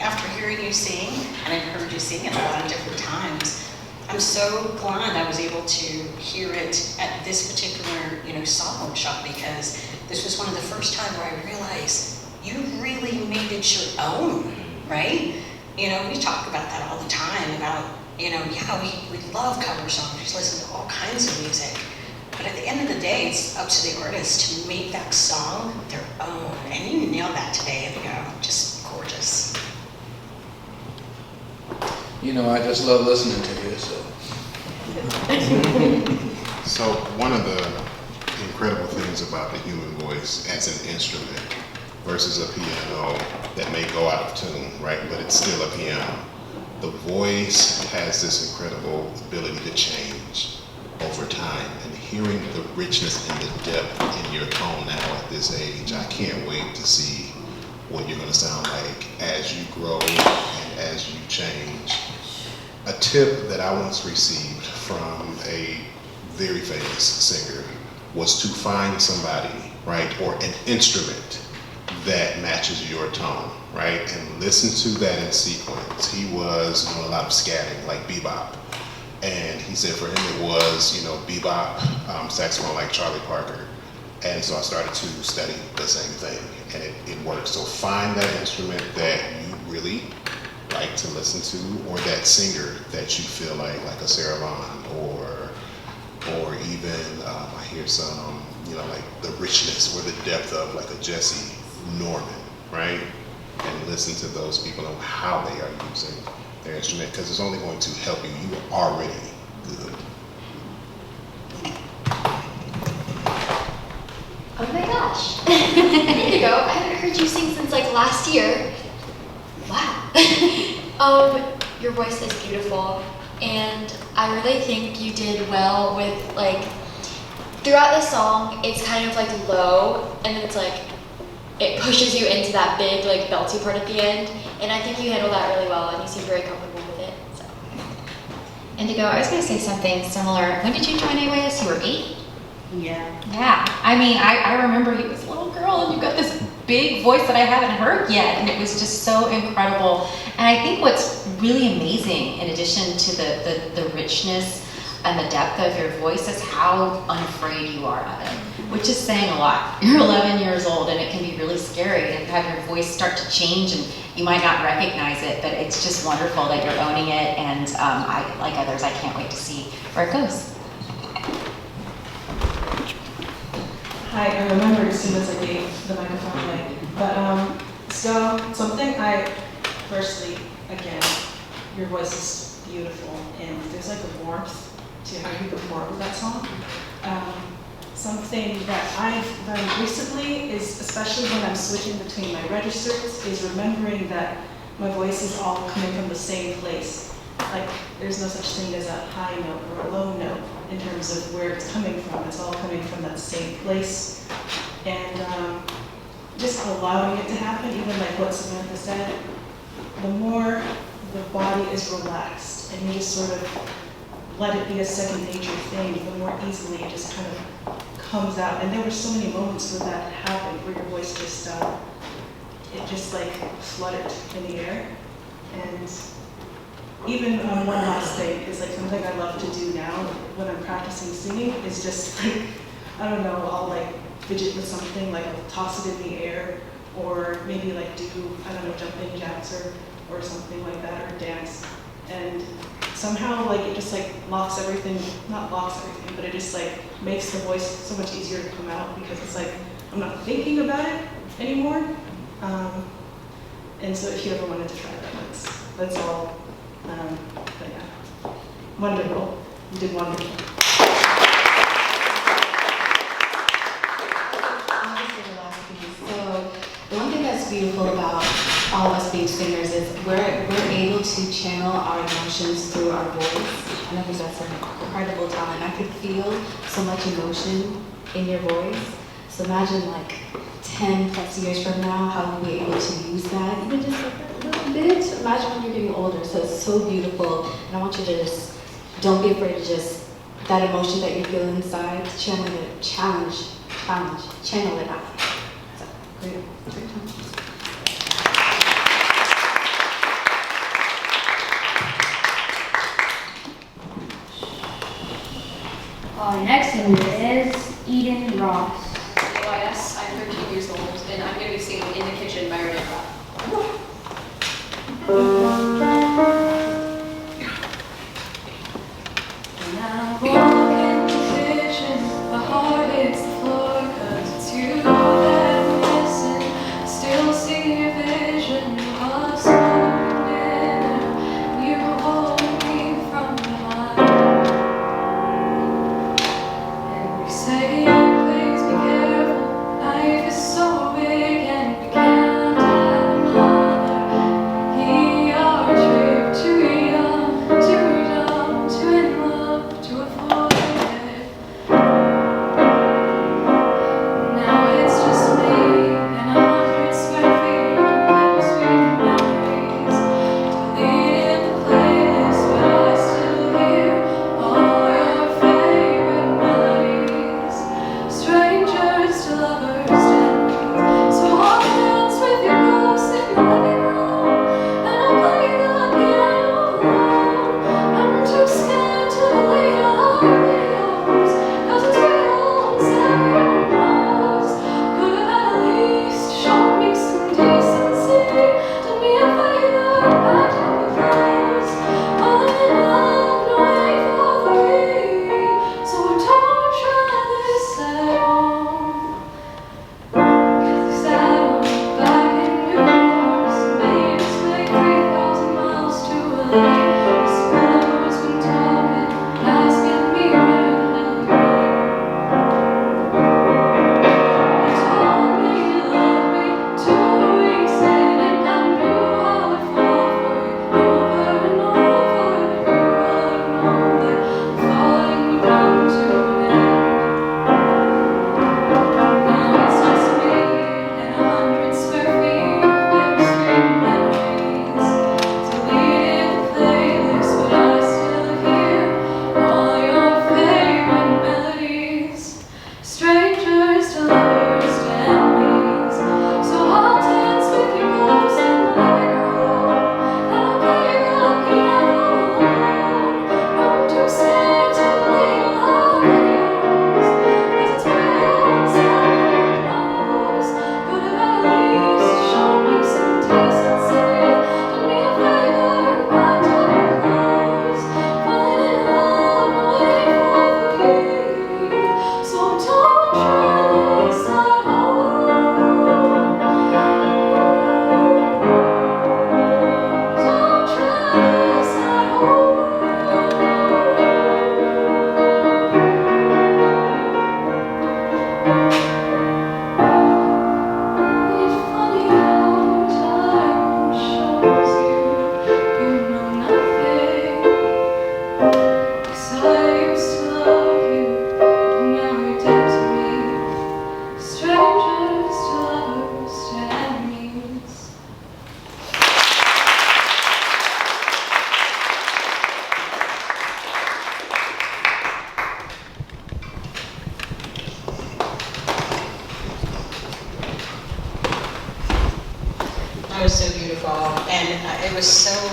after hearing you sing, and I've heard you sing it a lot of different times, I'm so glad I was able to hear it at this particular, song shop, because this was one of the first times where I realized you really made it your own, right? We talk about that all the time, about, we love cover songs, we listen to all kinds of music. But at the end of the day, it's up to the artist to make that song their own. And you nailed that today, just gorgeous. I just love listening to you, so. So one of the incredible things about the human voice as an instrument versus a piano that may go out of tune, right? But it's still a piano. The voice has this incredible ability to change over time, and hearing the richness and the depth in your tone now at this age, I can't wait to see what you're going to sound like as you grow and as you change. A tip that I once received from a very famous singer was to find somebody, right, or an instrument that matches your tone, right? And listen to that in sequence. He was doing a lot of scatting, like bebop. And he said for him it was, bebop, saxophone like Charlie Parker. And so I started to study the same thing, and it works. So find that instrument that you really like to listen to, or that singer that you feel like a Sarah Vaughan, or even I hear some, like the richness or the depth of like a Jesse Norman, right? And listen to those people and how they are using their instrument, because it's only going to help you. You are already good. Oh my gosh. Indigo, I haven't heard you sing since like last year. Wow. Your voice is beautiful, and I really think you did well with like, throughout the song, it's kind of like low, and then it's like, it pushes you into that big like belty part at the end, and I think you handled that really well, and you seem very comfortable with it. So. Indigo, I was going to say something similar. When did you join AYS? You were 8? Yeah. Yeah. I mean, I remember you as a little girl, and you got this big voice that I haven't heard yet, and it was just so incredible. And I think what's really amazing, in addition to the richness and the depth of your voice, is how unafraid you are of it, which is saying a lot. You're 11 years old, and it can be really scary to have your voice start to change, and you might not recognize it, but it's just wonderful that you're owning it, and I, like others, I can't wait to see where it goes. Hi, I remembered as soon as I gave the microphone away. But so something firstly, again, your voice is beautiful, and there's like a warmth to how you perform with that song. Something that I've learned recently is, especially when I'm switching between my registers, is remembering that my voice is all coming from the same place. Like, there's no such thing as a high note or a low note in terms of where it's coming from. It's all coming from that same place. And just allowing it to happen, even like what Samantha said, the more the body is relaxed and you just sort of let it be a second nature thing, the more easily it just kind of comes out. And there were so many moments where that happened, where your voice just, it just like fluttered in the air. And even one last thing is like something I love to do now when I'm practicing singing is just like, I don't know, I'll like fidget with something, like I'll toss it in the air, or maybe like do, I don't know, jumping jacks or something like that, or dance. And somehow like it just like locks everything, not locks everything, but it just like makes the voice so much easier to come out, because it's like, I'm not thinking about it anymore. And so if you ever wanted to try that, that's all. But yeah, wonderful. You did wonderful. So the one thing that's beautiful about all of us being singers is we're able to channel our emotions through our voice. And I think that's an incredible talent. I could feel so much emotion in your voice. So imagine like 10 plus years from now, how we'll be able to use that, even just like a little bit. Imagine when you're getting older. So it's so beautiful. And I want you to just, don't be afraid to just, that emotion that you feel inside, channel it, channel it out. So, great time. Next singer is Eden Ross. AYS, I'm 13 years old, and I'm going to be singing In the Kitchen by Renee Rock. When I walk in the kitchen, my heart hits the floor, 'cause it's you that I'm missing. I still see your vision, your heart's moving in, you hold me from behind. And we say, please be careful, life is so big and we can't have another.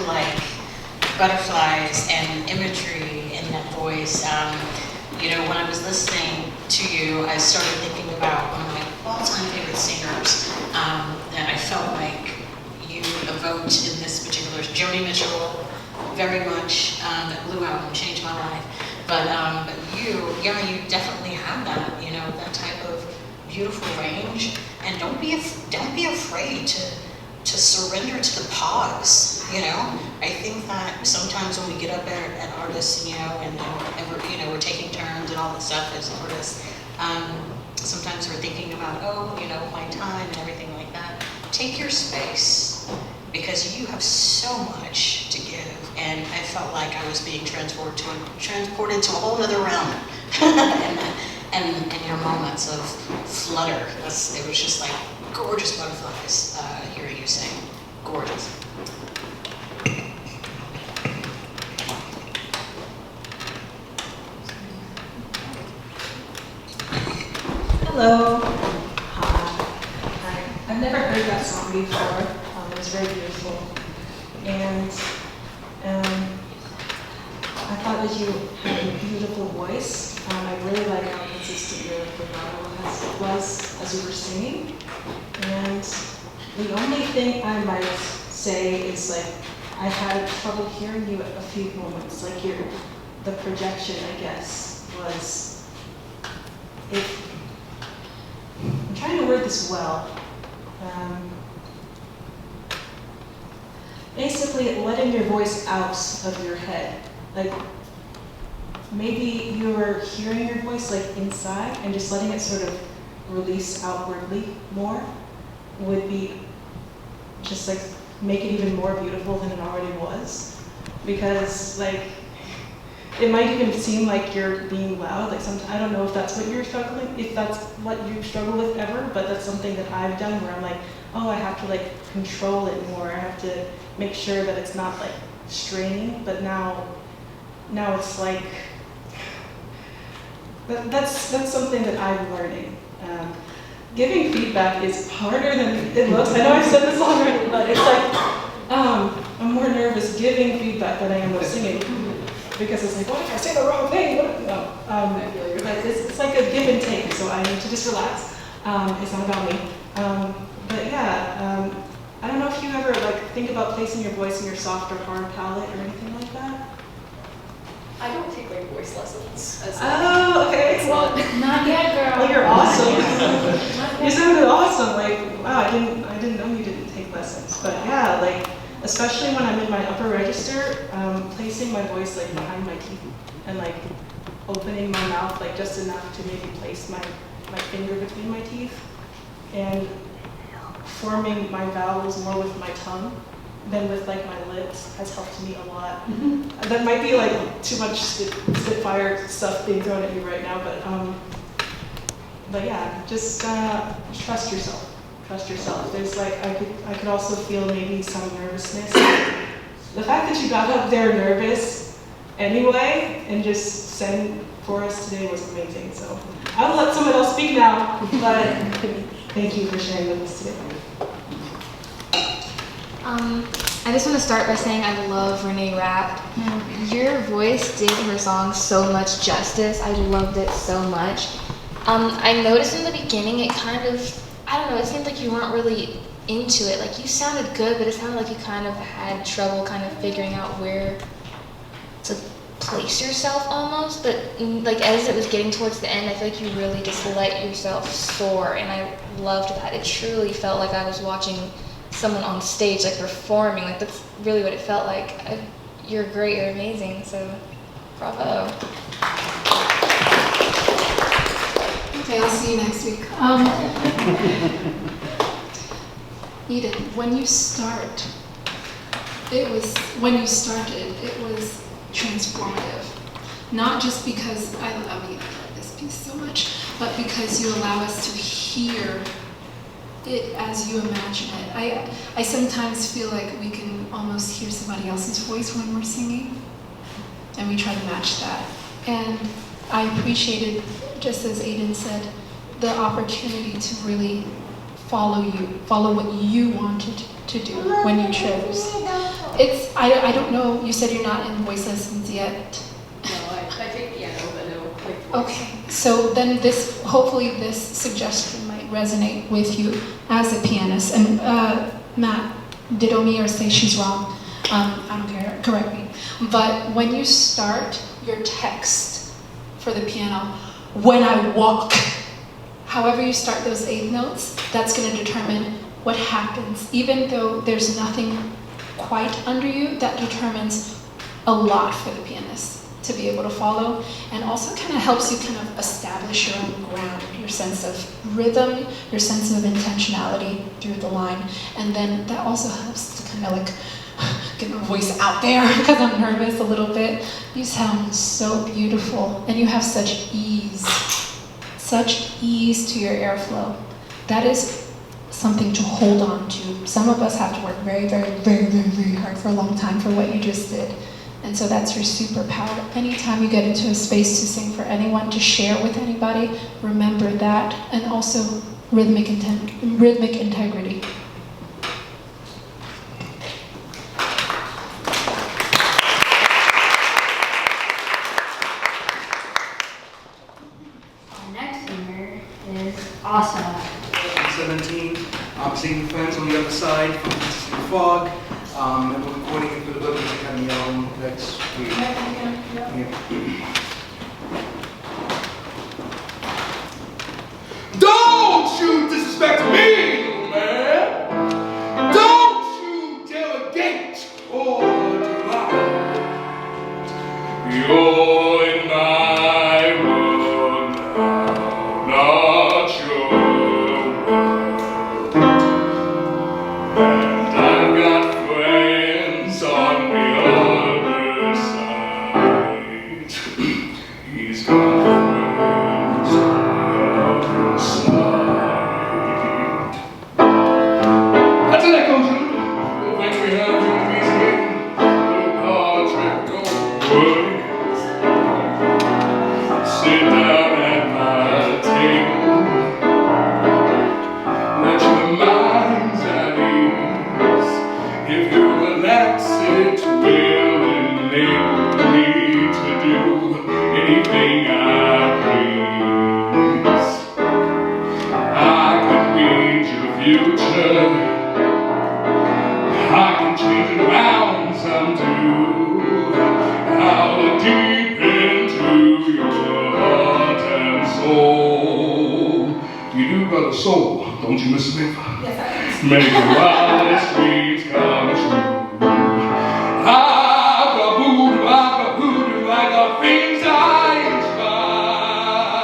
like butterflies and imagery in that voice. You know, when I was listening to you, I started thinking about one of my all-time favorite singers that I felt like you evoked in this particular, Joni Mitchell, very much. That Blue album changed my life. But you definitely have that, you know, that type of beautiful range. And don't be afraid to surrender to the pause, you know? I think that sometimes when we get up there at artists, you know, and we're taking turns and all that stuff as artists, sometimes we're thinking about, oh, you know, my time and everything like that. Take your space, because you have so much to give. And I felt like I was being transported to a whole other realm. and your moments of flutter, it was just like gorgeous butterflies hearing you sing. Gorgeous. Hello. Hi. I've never heard that song before. It was very beautiful. And I thought that you had a beautiful voice. I really like how consistent your vibrato was as you were singing. And the only thing I might say is, like, I had trouble hearing you at a few moments. Like, the projection, I guess, was, I'm trying to word this well. Basically, letting your voice out of your head. Like, maybe you're hearing your voice like inside and just letting it sort of release outwardly more would be just like make it even more beautiful than it already was. Because like, it might even seem like you're being loud. Like sometimes, I don't know if that's what you're struggling, if that's what you struggle with ever, but that's something that I've done where I'm like, oh, I have to like control it more. I have to make sure that it's not like straining, but now it's like, that's something that I'm learning. Giving feedback is harder than it looks. I know I've said this already, but it's like, I'm more nervous giving feedback than I am with singing. Because it's like, what if I say the wrong thing? But it's like a give and take, so I need to just relax. It's not about me. But yeah, I don't know if you ever like think about placing your voice in your soft or hard palette or anything like that. I don't take like voice lessons. Oh, okay. Well, not yet, girl. Well, you're awesome. You sounded awesome. Like, wow, I didn't know you didn't take lessons. But yeah, like, especially when I'm in my upper register, placing my voice like behind my teeth and like opening my mouth like just enough to maybe place my finger between my teeth and forming my vowels more with my tongue than with like my lips has helped me a lot. That might be like too much spitfire stuff being thrown at you right now, but yeah, just trust yourself. Trust yourself. There's like, I could also feel maybe some nervousness. The fact that you got up there nervous anyway and just sang for us today was amazing. So I'll let someone else speak now, but thank you for sharing with us today. I just want to start by saying I love Renee Rapp. Your voice did her song so much justice. I loved it so much. I noticed in the beginning it kind of, I don't know, it seemed like you weren't really into it. Like you sounded good, but it sounded like you kind of had trouble kind of figuring out where to place yourself almost. But like as it was getting towards the end, I feel like you really just let yourself soar, and I loved that. It truly felt like I was watching someone on stage, like performing. Like that's really what it felt like. You're great, you're amazing, so bravo. Okay, I'll see you next week. Eden, when you started, it was transformative. Not just because I love this piece so much, but because you allow us to hear it as you imagine it. I sometimes feel like we can almost hear somebody else's voice when we're singing, and we try to match that. And I appreciated, just as Aiden said, the opportunity to really follow what you wanted to do when you chose. I don't know, you said you're not in voice lessons yet. No, I take piano, but no, like voice. Okay, so then hopefully this suggestion might resonate with you as a pianist. And Matt, ditto me or say she's wrong. I don't care, correct me. But when you start your text for the piano, when I walk, however you start those 8 notes, that's going to determine what happens. Even though there's nothing quite under you, that determines a lot for the pianist to be able to follow, and also kind of helps you kind of establish your own ground, your sense of rhythm, your sense of intentionality through the line, and then that also helps to kind of like get my voice out there because I'm nervous a little bit. You sound so beautiful, and you have such ease to your airflow. That is something to hold on to. Some of us have to work very, very, very, very, very hard for a long time for what you just did. And so that's your superpower. Anytime you get into a space to sing for anyone, to share with anybody, remember that, and also rhythmic integrity. Our next singer is Asa. I'm 17. I'm singing Friends on the Other Side from Fog. And we're recording it for the Burke Music Academy album next week. Yeah. Don't you disrespect me, man! Don't you delegate or divide. You're in my world now, not your world. And I've got friends on the other side. He's got friends on the other side. That's it, Coach. Well, thanks for having me here. Little contract, don't worry. Sit down at my table. Let your minds at ease. If you relax, it will enable me to do anything I please. I can read your future. I can change it around some do. I'll look deep into your heart and soul. You do, brother, soul, don't you, Miss Smith? Yes, I Make your wildest dreams come true. I've got voodoo, I got things I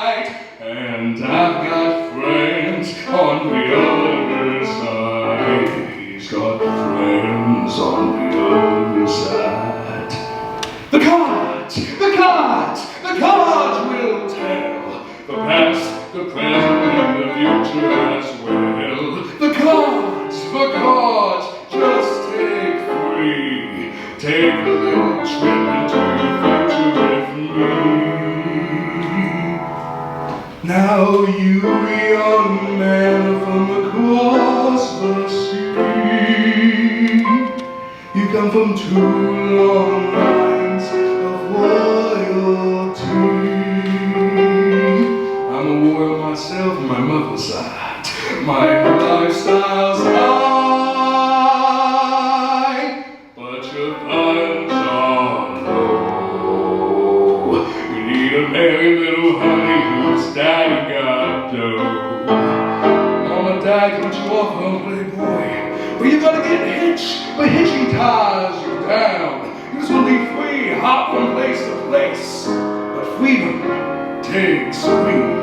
tried. And I've got friends on the other side. He's got friends on the other side. The cards will tell. The past, the present, and the future as well. The cards, just take free. Take a little trip into your future with me. Now you young man from across the sea, you come from 2 long lines of royalty. I'm a warrior myself on my mother's side. My lifestyle's high, but your funds are low. You need a merry little honey whose daddy got dough. Mama and Dad put you off on Playboy, but you gotta get hitched, but hitching ties you down. You just wanna be free, hop from place to place, but freedom takes a wing.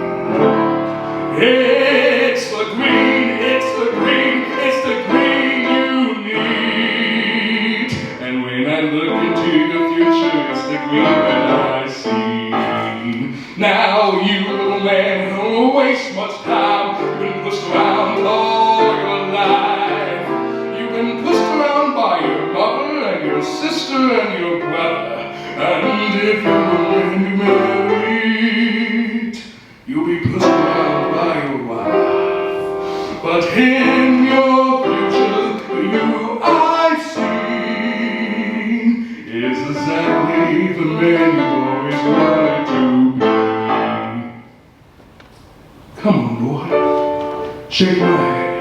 It's the green, it's the green, it's the green you need. And when I look into your future, it's the green that I see. Now you little man, don't waste much time. You've been pushed around all your life. You've been pushed around by your mother and your sister and your brother. And if you're going to be married, you'll be pushed around by your wife. But in your future, you I see man you always wanted to be. Come on, boy, shake my hand.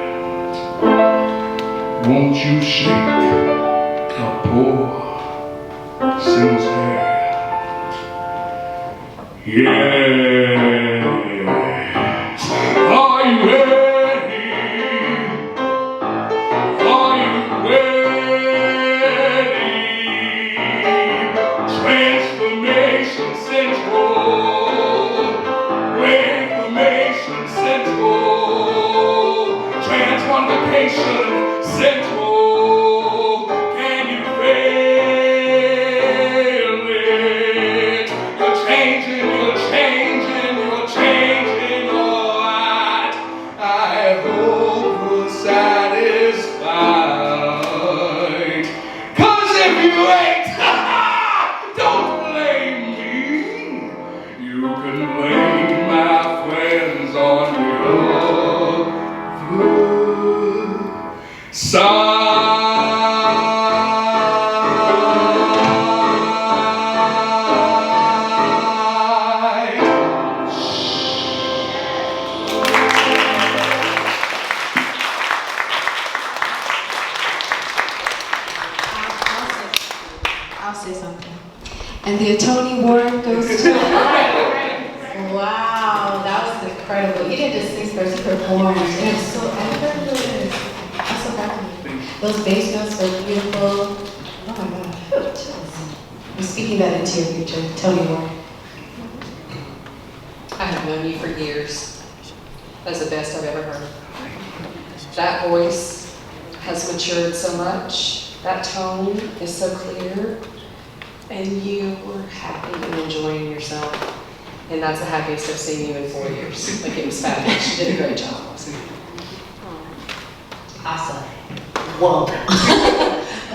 Won't you shake a poor sinner's hand? Yes. Are you ready? Are you ready? Transformation Central. Reformation Central. Transmogrification Central. Can you feel it? You're changing, you're changing, you're changing all that. I hope you're satisfied. 'Cause if you ain't, don't blame me. You can blame my friends on the other side. I'll say something. And the Tony Award goes to. Wow, that was incredible. You didn't just sing first, you performed. It was so effortless. I'm so happy. Those bass notes were beautiful. Oh my God. I'm speaking that into your future. Tony Award. I have known you for years. That's the best I've ever heard. That voice has matured so much. That tone is so clear. And you were happy and enjoying yourself. And that's the happiest I've seen you in 4 years. Like, it was fabulous. You did a great job. Awesome. Whoa.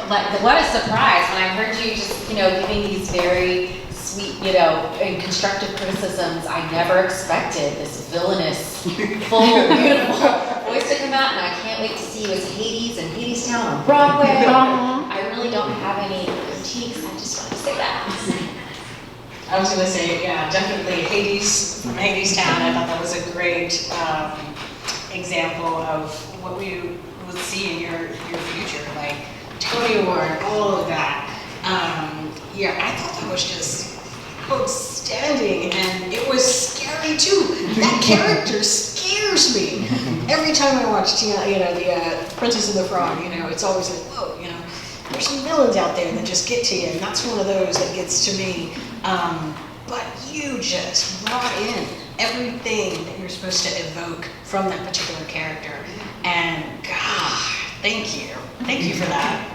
Like, what a surprise when I heard you just, giving these very sweet, and constructive criticisms. I never expected this villainous, full, beautiful voice to come out, and I can't wait to see you as Hades in Hadestown on Broadway. I really don't have any critiques. I just want to say that. I was going to say, yeah, definitely Hades from Hadestown. I thought that was a great example of what we would see in your future, like Tony Award, all of that. Yeah, I thought that was just outstanding, and it was scary too. That character scares me every time I watch the Princess and the Frog. It's always like, whoa, there's some villains out there that just get to you, and that's one of those that gets to me. But you just brought in everything that you're supposed to evoke from that particular character, and God, thank you for that.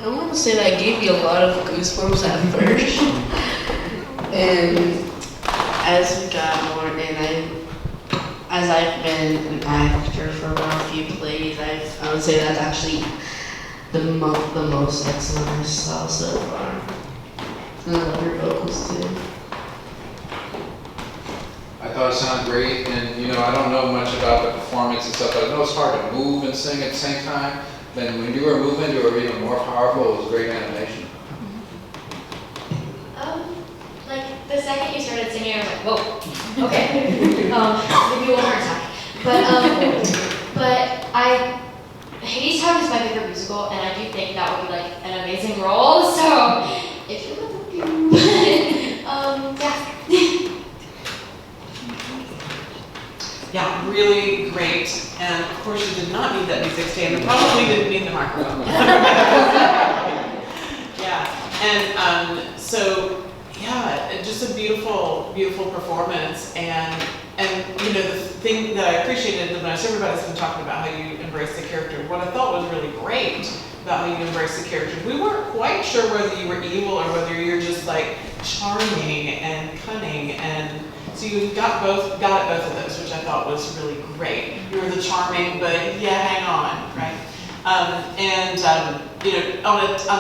I want to say that I gave you a lot of goosebumps at first, and as we got more in, as I've been an actor for about a few plays, I would say that's actually the most excellent I saw so far. And I love your vocals too. I thought it sounded great, and I don't know much about the performance and stuff, but I know it's hard to move and sing at the same time. Then when you were moving, you were even more powerful. It was great animation. Like the second you started singing, I was like, whoa, okay. Maybe one more time. But Hadestown is my favorite musical, and I do think that would be like an amazing role. So if you would do, yeah. Yeah, really great. And of course, you did not need that music stand, and probably didn't need the microphone. Yeah, and so yeah, just a beautiful, beautiful performance. And the thing that I appreciated the most, everybody's been talking about how you embrace the character. What I thought was really great about how you embrace the character, we weren't quite sure whether you were evil or whether you're just like charming and cunning, and so you got at both of those, which I thought was really great. You were the charming, but yeah, hang on, right? On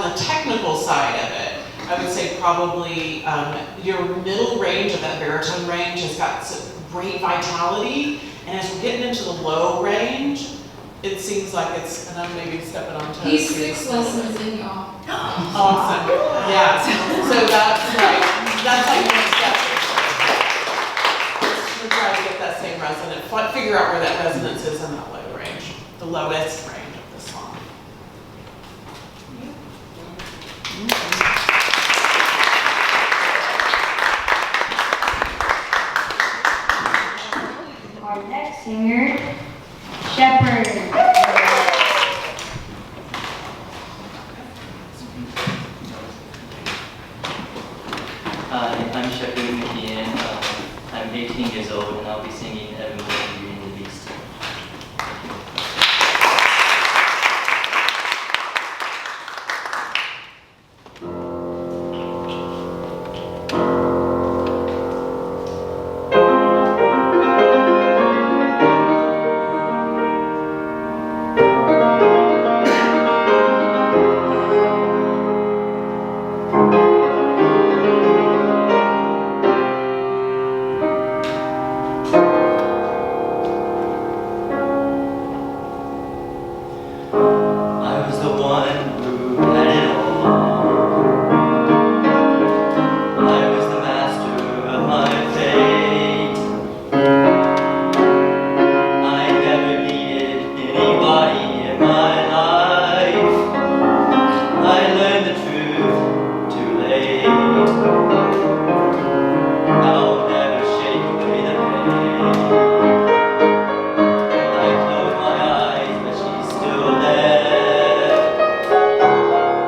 the technical side of it, I would say probably your middle range of that baritone range has got some great vitality, and as we're getting into the low range, it seems like it's, and I'm maybe stepping on toes. He's 6 lessons in, y'all. Awesome. Yeah, so that's like next step. We're trying to get that same resonance, figure out where that resonance is in that low range, the lowest range of the song. Our next singer, Shepherd. Hi, I'm Shepherd McKeon. I'm 18 years old and I'll be singing Evermore in Beauty and the Beast. I was the one who had it all. I was the master of my fate. I never needed anybody in my life. I learned the truth too late. I'll never shake away the pain. I close my eyes, but she's still there.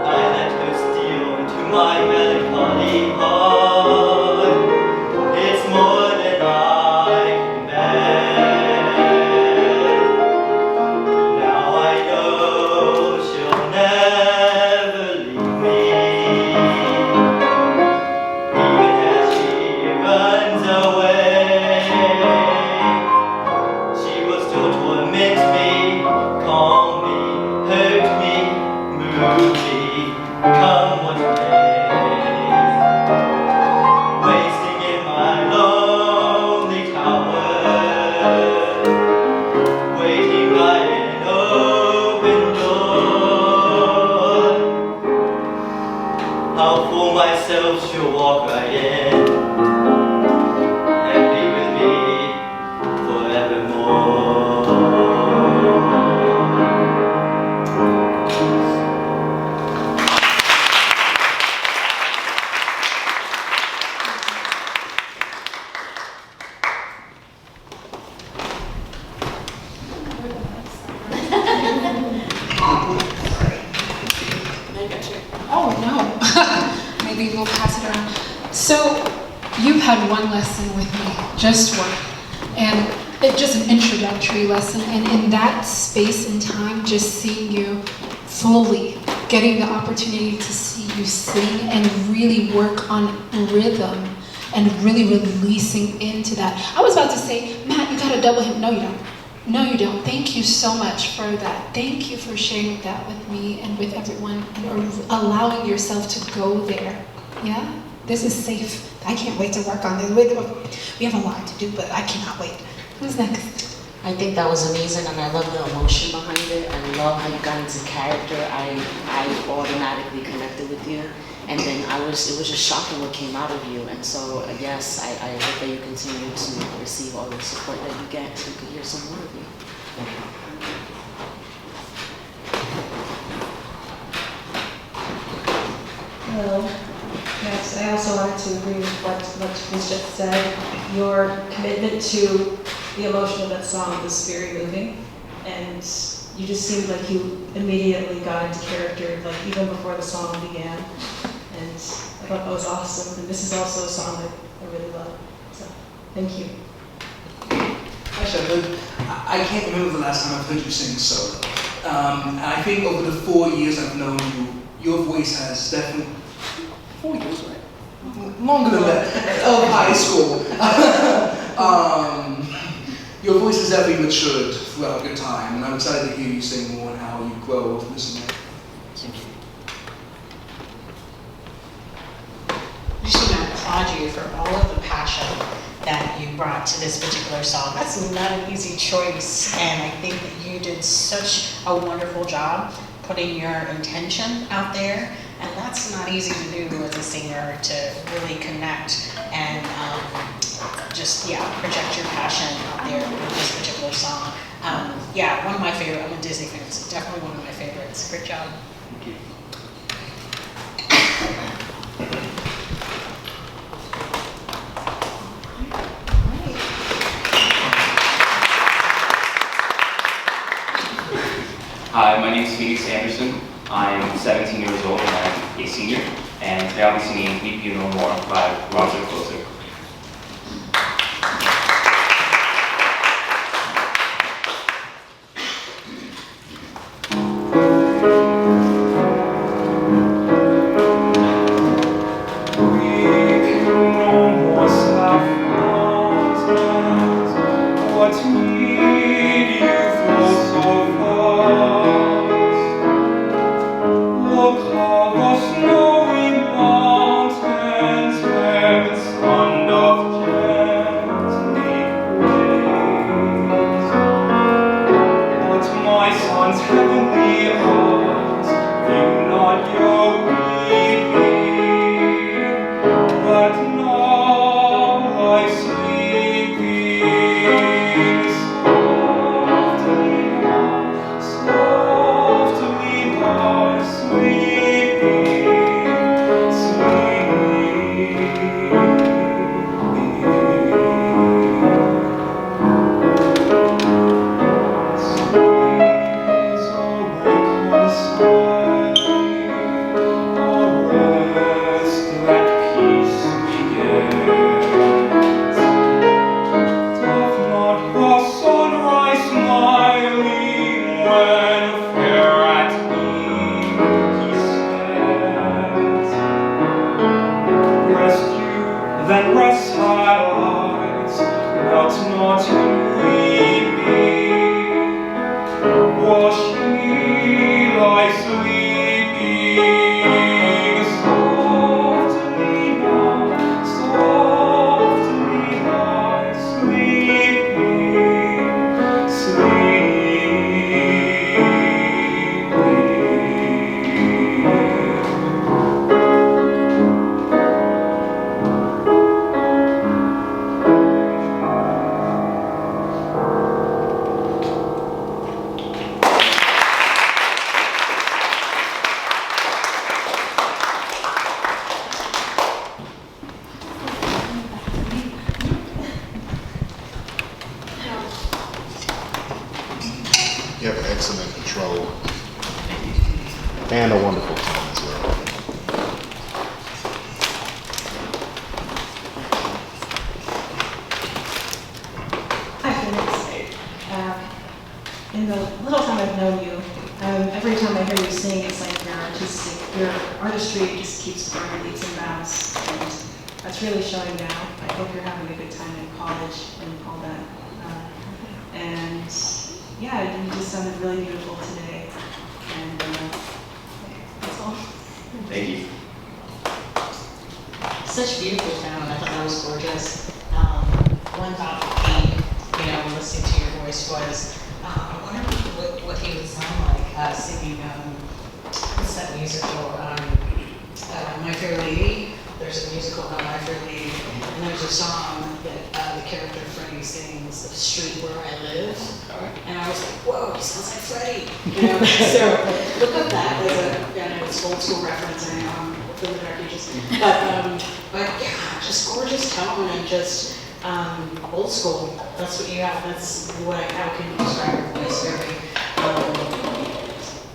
I let her steal into my melancholy heart. It's more than I can bear. Now I know she'll never leave me. Even as she runs away, she will still torment me, calm me, hurt me, move me, come what may. Wasting in my lonely tower, waiting by an open door. I'll fool myself, she'll walk right in and be with me forevermore. Oh, no. Maybe we'll pass it around. So, you've had one lesson with me, just one. And it's just an introductory lesson. And in that space and time, just seeing you fully, getting the opportunity to see you sing and really work on rhythm and really releasing into that. I was about to say, Matt, you got a double hit. No, you don't. No, you don't. Thank you so much for that. Thank you for sharing that with me and with everyone, or allowing yourself to go there. Yeah? This is safe. I can't wait to work on this. We have a lot to do, but I cannot wait. Who's next? I think that was amazing, and I love the emotion behind it. I love how you got into character. I automatically connected with you, and then it was just shocking what came out of you. And so, yes, I hope that you continue to receive all the support that you get, so we can hear some more of you. Hello. Yes, I also wanted to agree with what was just said. Your commitment to the emotion of that song was very moving, and you just seemed like you immediately got into character, like even before the song began. And I thought that was awesome. And this is also a song that I really love. So, thank you. Hi, Shepherd. I can't remember the last time I've heard you sing solo. And I think over the 4 years I've known you, your voice has definitely 4 years, right? Longer than that, of high school. Your voice has definitely matured throughout your time, and I'm excited to hear you sing more and how you grow with listening. I just want to applaud you for all of the passion that you brought to this particular song. That's not an easy choice, and I think that you did such a wonderful job putting your intention out there and that's not easy to do as a singer, to really connect and just, project your passion out there with this particular song. One of my favorite, I'm a Disney fan, so definitely one of my favorites. Great job. Thank you. Hi, my name is Phoenix Anderson. I'm 17 years old and I'm a senior. And today I'll be singing Weep You No More by Roger Closer. You have excellent control and a wonderful tone as well. Hi, Phoenix. In the little time I've known you, every time I hear you sing, it's like your artistry just keeps growing leaps and bounds, and that's really showing now. I hope you're having a good time in college and all that. And yeah, you just sounded really beautiful today, and that's all. Thank you. Such beautiful sound. I thought that was gorgeous. One thought that came, when listening to your voice was, I wonder what he would sound like singing, what's that musical? My Fair Lady. There's a musical called My Fair Lady, and there's a song that the character Freddie sings, "The Street Where I Live," and I was like, whoa, he sounds like Freddie. So look up that. I know it's old school reference, and from the Dark Ages, but yeah, just gorgeous tone and just old school. That's what you have. That's what. How can you describe your voice? Very.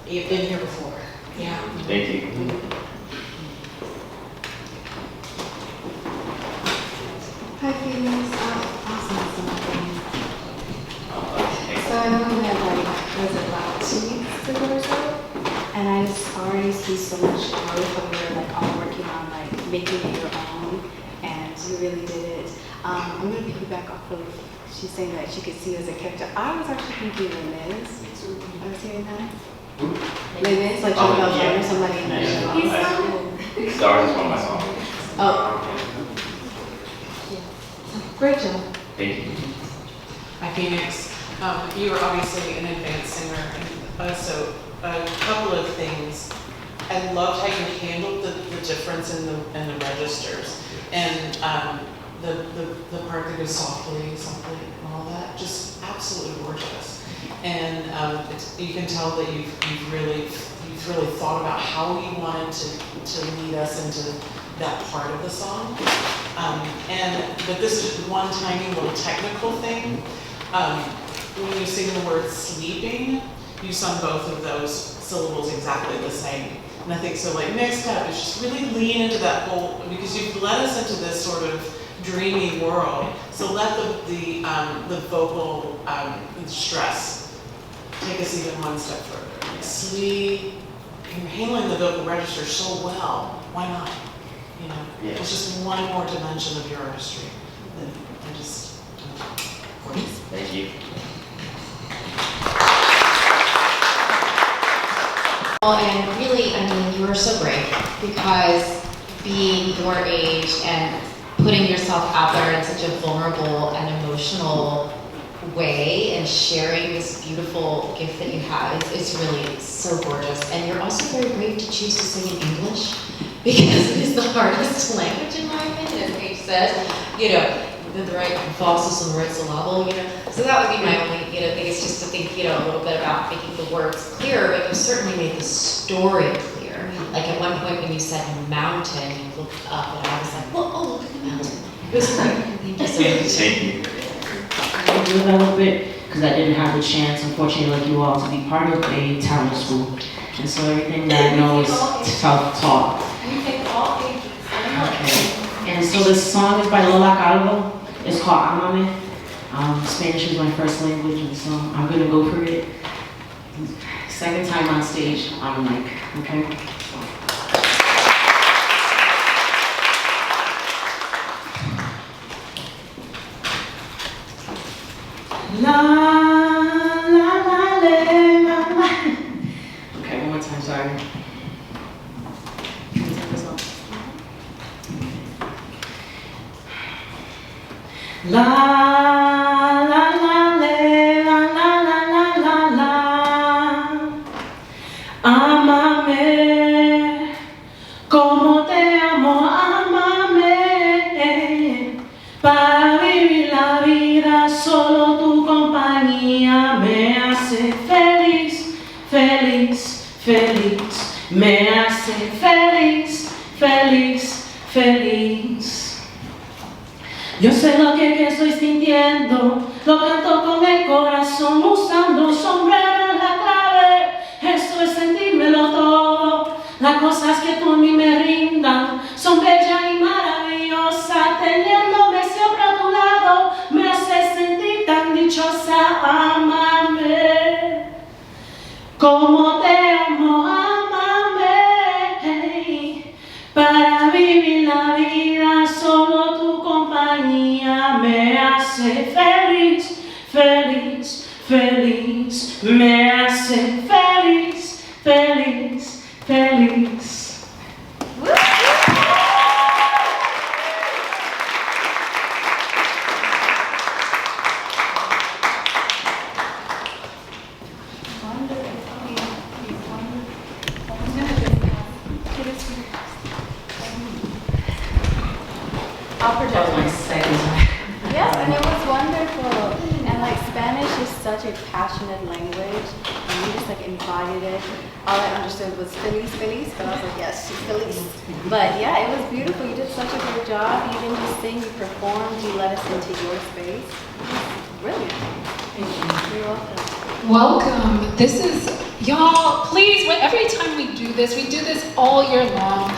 You've been here before. Yeah. Thank you. Hi, Phoenix. Awesome. So I know we had was it about 2 weeks ago or so? And I just already see so much growth when you're all working on making it your own, and you really did it. I'm gonna piggyback off of she's saying that she could see you as a character. I was actually thinking Les Mis. I was hearing that. Les Mis, like John Valjean or somebody in that show. Stars is one of my songs. Oh. Great job. Thank you. Hi, Phoenix. You are obviously an advanced singer, and so a couple of things. I loved how you handled the difference in the registers. And the part that goes softly, and all that, just absolutely gorgeous. And you can tell that you've really thought about how you wanted to lead us into that part of the song. But this is one tiny little technical thing. When you sing the word sleeping, you sung both of those syllables exactly the same. And I think so, like, next step is just really lean into that whole, because you've led us into this sort of dreamy world. So let the vocal stress take us even one step further. Sleep, you're handling the vocal register so well, why not? You know, it's just one more dimension of your artistry. I just, gorgeous. Thank you. And really, I mean, you are so brave, because being your age and putting yourself out there in such a vulnerable and emotional way and sharing this beautiful gift that you have, it's really so gorgeous. And you're also very brave to choose to sing in English, because it is the hardest language, in my opinion, as Paige says. You know, the right emphasis and the right syllable, you know. So that would be my only, thing is just to think, a little bit about making the words clearer, but you certainly made the story clear. Like at one point when you said mountain, you looked up and I was like, oh, look at the mountain. It was great. Thank you so much. Thank you. I develop it because I didn't have the chance, unfortunately, like you all, to be part of a talent school. And so everything that I know is self-taught. You take all ages. Okay. And so this song is by Lola Calvo. It's called Amame. Spanish is my first language, and so I'm gonna go for it. Second time on stage on the mic, okay? La la la la la. Okay, one more time, sorry. Can we take this off? La la la la la la la la la. Amame, como te amo, amame. Para vivir la vida, solo tu compañía me hace feliz, feliz, feliz. Me hace feliz, feliz, feliz. Yo sé lo que estoy sintiendo, lo canto con el corazón, usando sombrero en la clave. Eso es sentírmelo todo. Las cosas que tú a mí me rindan son bellas y maravillosas. Teniéndome siempre a tu lado, me hace sentir tan dichosa. Amame, como te amo, amame. Para vivir la vida, solo tu compañía me hace feliz, feliz, feliz. Me hace feliz, feliz, feliz. I'll project my second time. Yes, and it was wonderful. And like Spanish is such a passionate language, and you just like embodied it. All I understood was feliz, feliz, but I was like, yes, she's feliz. But yeah, it was beautiful. You did such a great job. You didn't just sing, you performed, you led us into your space. Brilliant. Thank you. You're welcome. Welcome. This is, y'all, please, every time we do this all year long.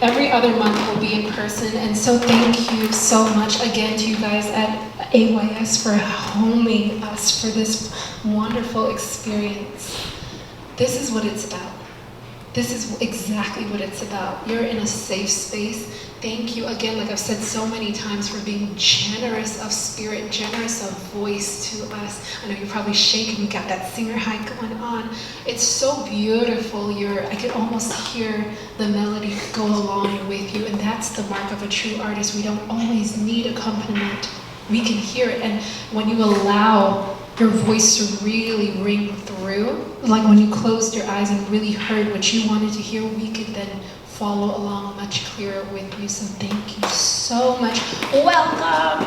Every other month we'll be in person, and so thank you so much again to you guys at AYS for homing us for this wonderful experience. This is what it's about. This is exactly what it's about. You're in a safe space. Thank you again, like I've said so many times, for being generous of spirit, generous of voice to us. I know you're probably shaking, you got that singer high going on. It's so beautiful. I could almost hear the melody go along with you, and that's the mark of a true artist. We don't always need accompaniment. We can hear it, and when you allow your voice to really ring through, through, like when you closed your eyes and really heard what you wanted to hear, we could then follow along much clearer with you. So thank you so much. Welcome.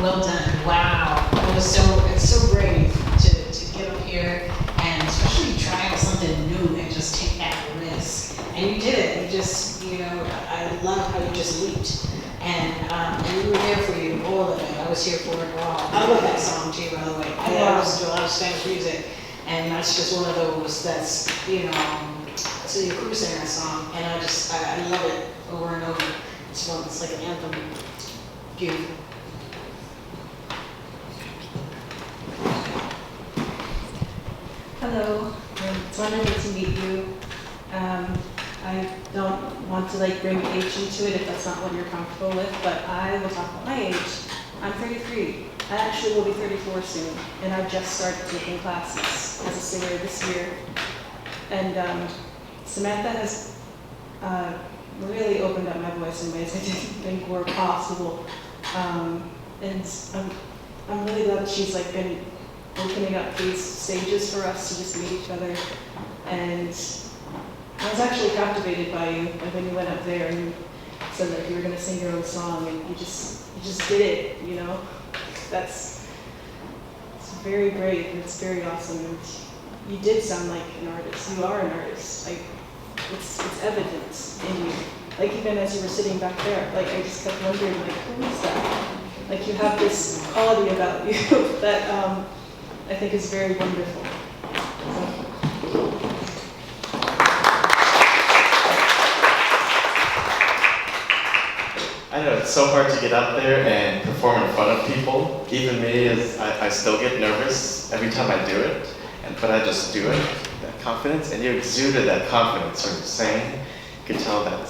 Well done. Wow. It's so brave to get up here and especially try out something new and just take that risk. And you did it. You just, I love how you just leaped. And we were there for you, all of it. I was here for it all. I love that song too, by the way. I listen to a lot of Spanish music, and that's just one of those that's, it's a Cruz singer song, and I love it over and over. It's like an anthem. Beautiful. Hello, it's wonderful to meet you. I don't want to bring age into it if that's not what you're comfortable with, but I will talk about my age. I'm 33. I actually will be 34 soon, and I've just started taking classes as a singer this year. And Samantha has really opened up my voice in ways I didn't think were possible. And I'm really glad that she's been opening up these stages for us to just meet each other. And I was actually captivated by you, when you went up there and you said that you were going to sing your own song, and you just did it, It's very brave, and it's very awesome, and you did sound like an artist. You are an artist. It's evident in you. Even as you were sitting back there, I just kept wondering, who is that? You have this quality about you that I think is very wonderful. I know it's so hard to get up there and perform in front of people. Even me, I still get nervous every time I do it, but I just do it. That confidence, and you exuded that confidence when you sang. You could tell that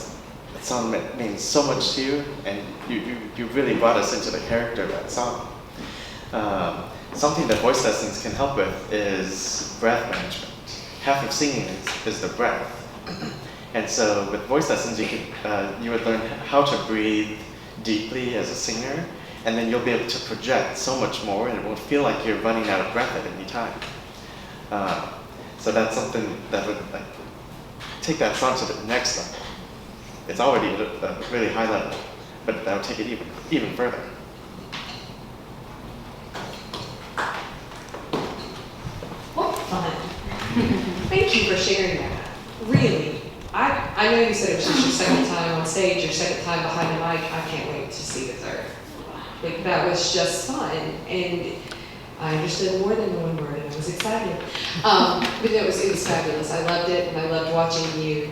song means so much to you, and you really brought us into the character of that song. Something that voice lessons can help with is breath management. Half of singing is the breath. And so with voice lessons, you would learn how to breathe deeply as a singer, and then you'll be able to project so much more, and it won't feel like you're running out of breath at any time. So that's something that would take that song to the next level. It's already at a really high level, but that would take it even further. What fun. Thank you for sharing that. Really. I know you said it was just your second time on stage, your second time behind the mic. I can't wait to see the third. That was just fun, and I understood more than one word, and I was excited. But it was fabulous. I loved it, and I loved watching you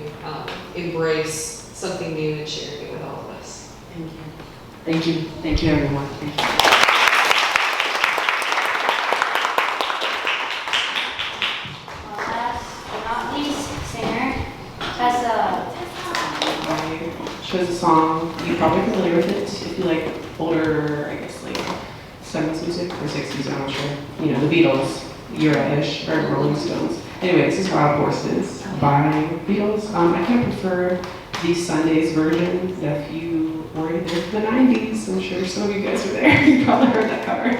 embrace something new and sharing it with all of us. Thank you. Thank you. Thank you, everyone. Thank you. Last but not least, singer Tessa. I chose a song. You're probably familiar with it if you like older, 70s music or 60s, I'm not sure. The Beatles, era-ish, or Rolling Stones. Anyway, this is Wild Horses by Beatles. I kind of prefer the Sundays version. If you were in the 90s, I'm sure some of you guys were there. You probably heard that cover.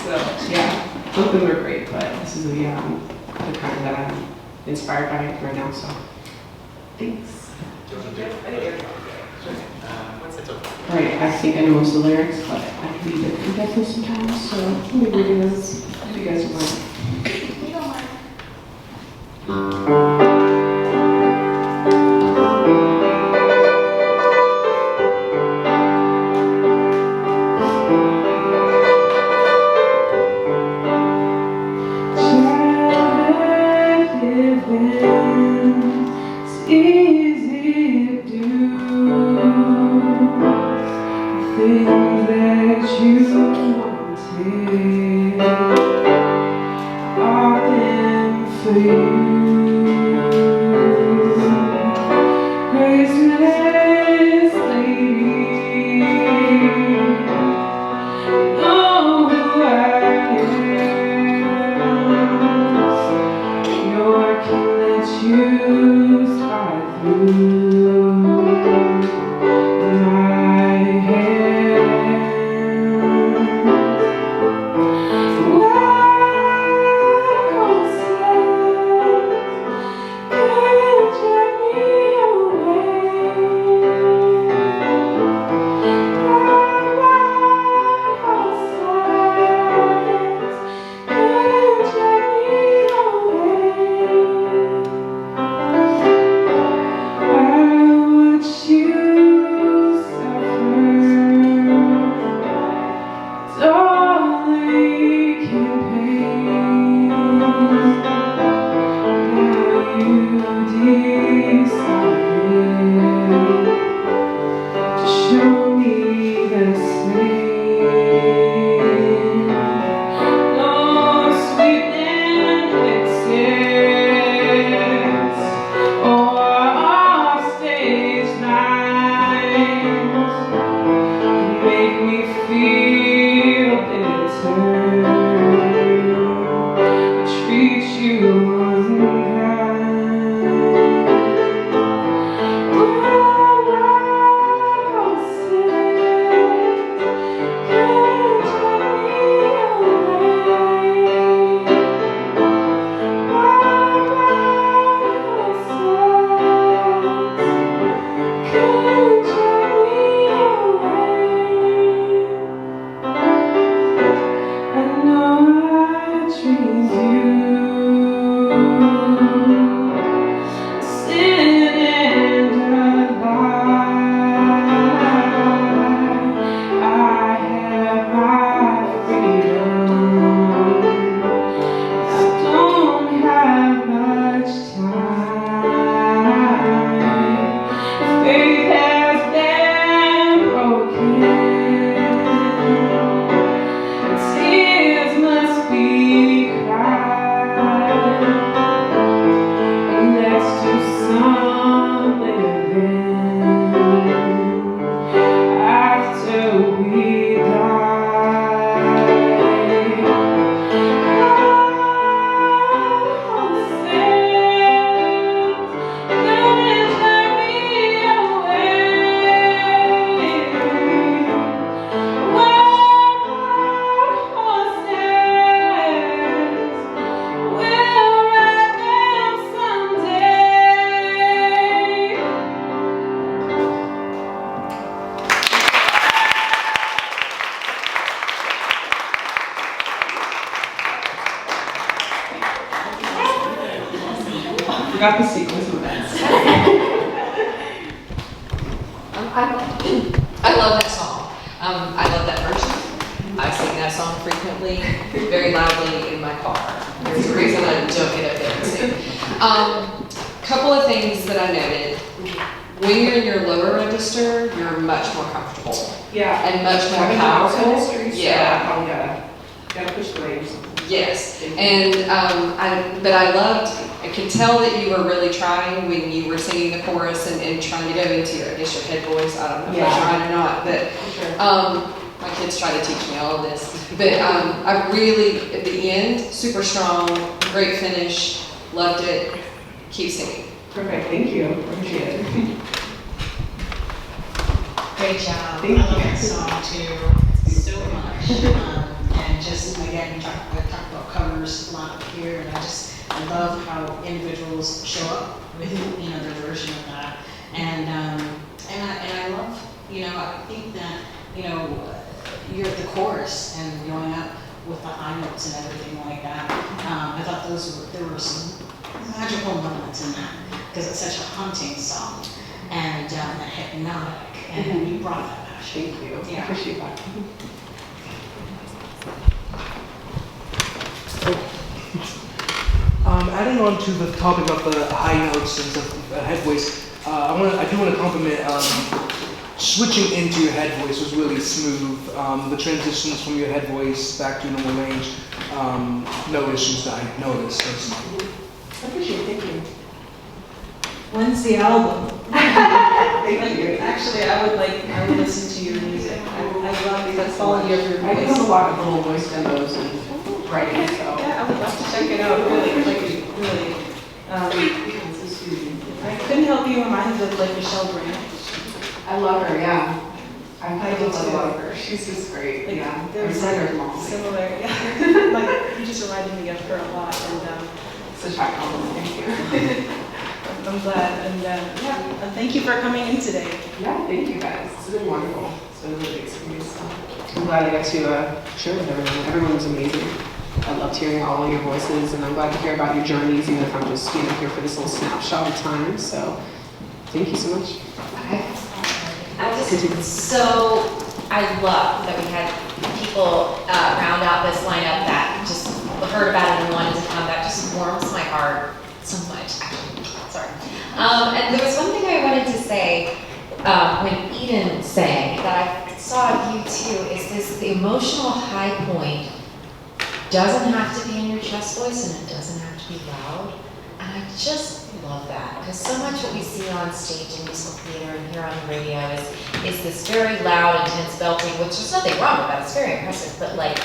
So, yeah, both of them are great, but this is the kind that I'm inspired by right now, so thanks. Right, I think I know most of the lyrics, but I can be a bit forgetful sometimes, so let me read those if you guys want. Things that you wanted. Forgot the sequence of events. I love that song. I love that version. I sing that song frequently, very loudly in my car. There's a reason I don't get up there and sing. Couple of things that I noted. When you're in your lower register, you're much more comfortable. Yeah. And much more Having powerful. the history, so Yeah. I probably gotta push the waves. Yes, and but I loved, I could tell that you were really trying when you were singing the chorus and trying to go into your, I guess, your head voice. I don't know if that's Yeah. right or not, but my kids try to teach me all of this. But I really, at the end, super strong, great finish, loved it. Keep singing. Perfect, thank you. Appreciate it. Great job. Thank I love you. that song too, so much. And just, again, we talked about covers a lot up here, and I love how individuals show up with, their version of that. And I love, I think that, you're at the chorus and going up with the high notes and everything like that. I thought there were some magical moments in that, because it's such a haunting song and hypnotic, and you brought that passion. Thank you. Yeah. I appreciate that. Adding on to the topic of the high notes and stuff, head voice, I do want to compliment switching into your head voice was really smooth. The transitions from your head voice back to normal range, no issues that I noticed. I appreciate it, thank you. When's the album? Thank you. Actually, I would listen to your music. I love the quality of your voice. I do have a lot of little voice demos and writing, so. Yeah, I would love to check it out, really. I couldn't help you remind of Michelle Brandt. I love her, yeah. I do love too. her. She's just great, yeah. There's I've read her mom. similar, yeah. You just reminded me of her a lot, and such a high compliment, thank you. I'm glad, and thank you for coming in today. Yeah, thank you guys. It's been wonderful. It's been a really big experience. So I'm glad I got to share with everyone. Everyone was amazing. I loved hearing all of your voices, and I'm glad to hear about your journeys, even if I'm just here for this little snapshot of time. So thank you so much. I love that we had people round out this lineup that just heard about it and wanted to come. That just warms my heart so much. Actually, sorry. And there was one thing I wanted to say when Eden sang that I saw of you too, is the emotional high point doesn't have to be in your chest voice and it doesn't have to be loud. And I just love that, because so much what we see on stage in musical theater and here on the radio is this very loud, intense belting, which there's nothing wrong with that. It's very impressive, but like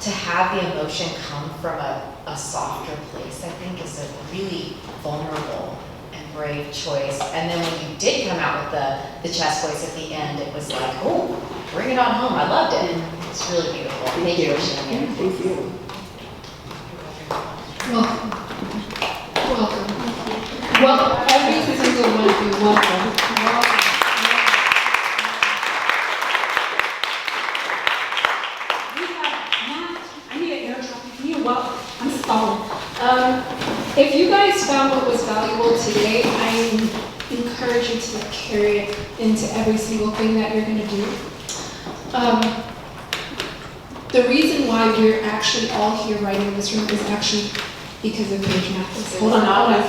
to have the emotion come from a softer place, I think is a really vulnerable and brave choice. And then when you did come out with the chest voice at the end, it was like, oh, bring it on home. I loved it. It's really beautiful. Thank you for sharing it. Thank you. Welcome. Welcome. Welcome. Every single one of you, welcome. Welcome. I need an air traffic. You welcome. I'm stalling. If you guys found what was valuable today, I encourage you to carry it into every single thing that you're going to do. The reason why we're actually all here right in this room is actually because of Page Mathis. Hold on, hold on.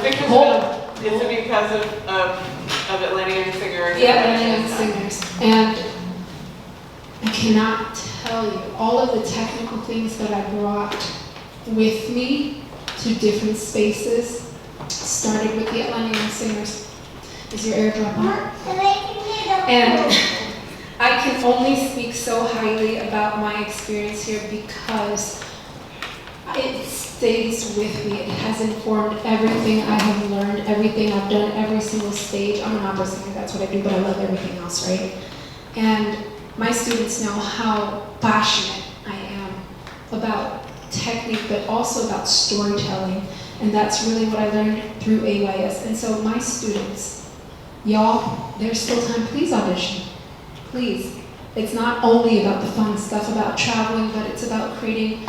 It's because of Atlantean singers. Yeah, Atlantean singers. And I cannot tell you all of the technical things that I brought with me to different spaces started with the Atlantean singers. Is your airdrop on? And I can only speak so highly about my experience here because it stays with me. It has informed everything I have learned, everything I've done, every single stage. I'm an opera singer, that's what I do, but I love everything else, right? And my students know how passionate I am about technique, but also about storytelling. And that's really what I learned through AYS. And so my students, y'all, there's still time, please audition. Please. It's not only about the fun stuff about traveling, but it's about creating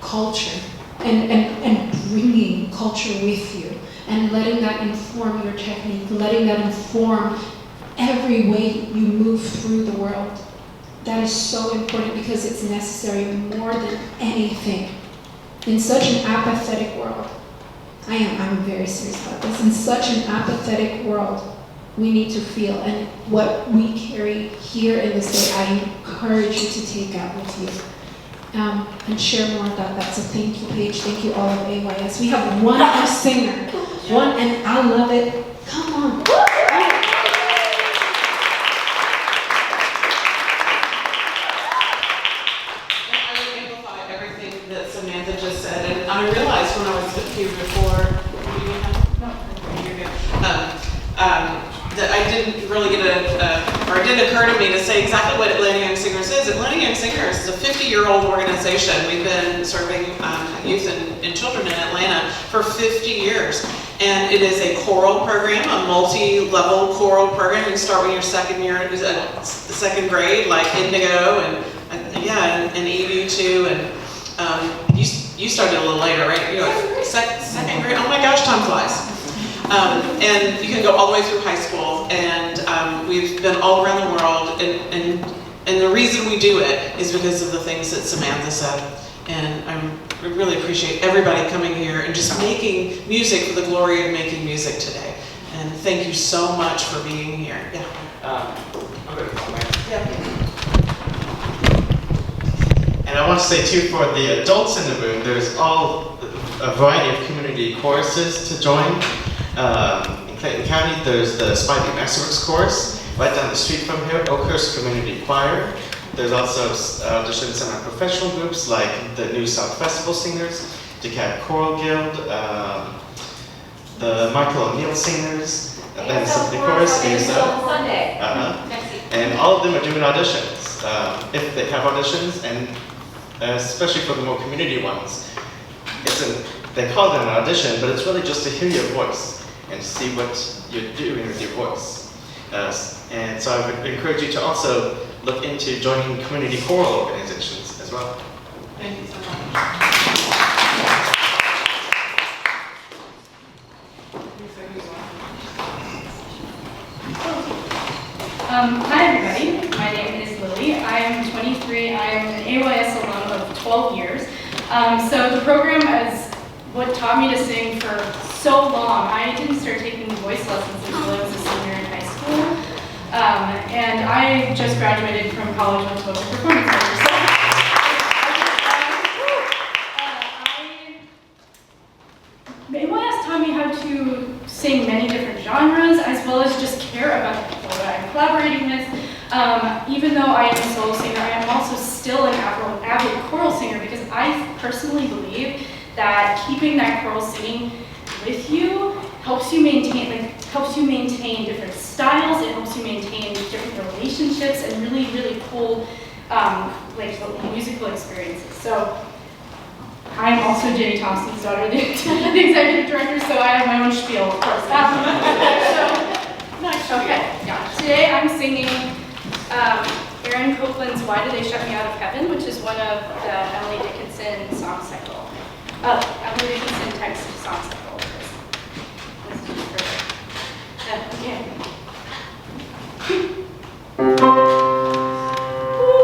culture and bringing culture with you and letting that inform your technique, letting that inform every way you move through the world. That is so important because it's necessary more than anything. In such an apathetic world, I'm very serious about this, in such an apathetic world, we need to feel, and what we carry here in this day, I encourage you to take out with you. And share more of that. That's a thank you page. Thank you all of AYS. We have one more singer. One, and I love it. Come on. I would amplify everything that Samantha just said, and I realized when I was here before, that I didn't really get or it didn't occur to me to say exactly what Atlanta Young Singers is. Atlanta Young Singers is a 50-year-old organization. We've been serving youth and children in Atlanta for 50 years. And it is a choral program, a multi-level choral program. You start when you're second grade, like Indigo and EV too. And you started a little later, right? You're like second grade. Oh my gosh, time flies. And you can go all the way through high school, and we've been all around the world, and the reason we do it is because of the things that Samantha said, and I really appreciate everybody coming here and just making music for the glory of making music today, and thank you so much for being here. Yeah. And I want to say too, for the adults in the room, there's a variety of community choruses to join. In Clayton County, there's the Spivey Masterworks chorus, right down the street from here, Oakhurst Community Choir. There's also auditions in our professional groups like the New South Festival Singers, DeKalb Choral Guild, the Michael O'Neill Singers, Atlanta Symphony Chorus, Sunday. And all of them are doing auditions, if they have auditions, and especially for the more community ones. They call it an audition, but it's really just to hear your voice and see what you're doing with your voice. And so I would encourage you to also look into joining community choral organizations as well. Thank you so much. Hi everybody, my name is Lily. I am 23, I am an AYS alum of 12 years. So the program is what taught me to sing for so long. I didn't start taking voice lessons until I was a senior in high school. And I just graduated from college with vocal performance major. So AYS taught me how to sing many different genres, as well as just care about the people that I'm collaborating with. Even though I am a solo singer, I am also still an avid choral singer because I personally believe that keeping that choral singing with you helps you maintain different styles. It helps you maintain different relationships and really, really cool musical experiences. So I'm also Jenny Thompson's daughter, the executive director, so I have my own spiel, of course. Today I'm singing Aaron Copland's Why Do They Shut Me Out of Heaven, which is one of the Emily Dickinson song cycle. Emily Dickinson text song cycle. Okay.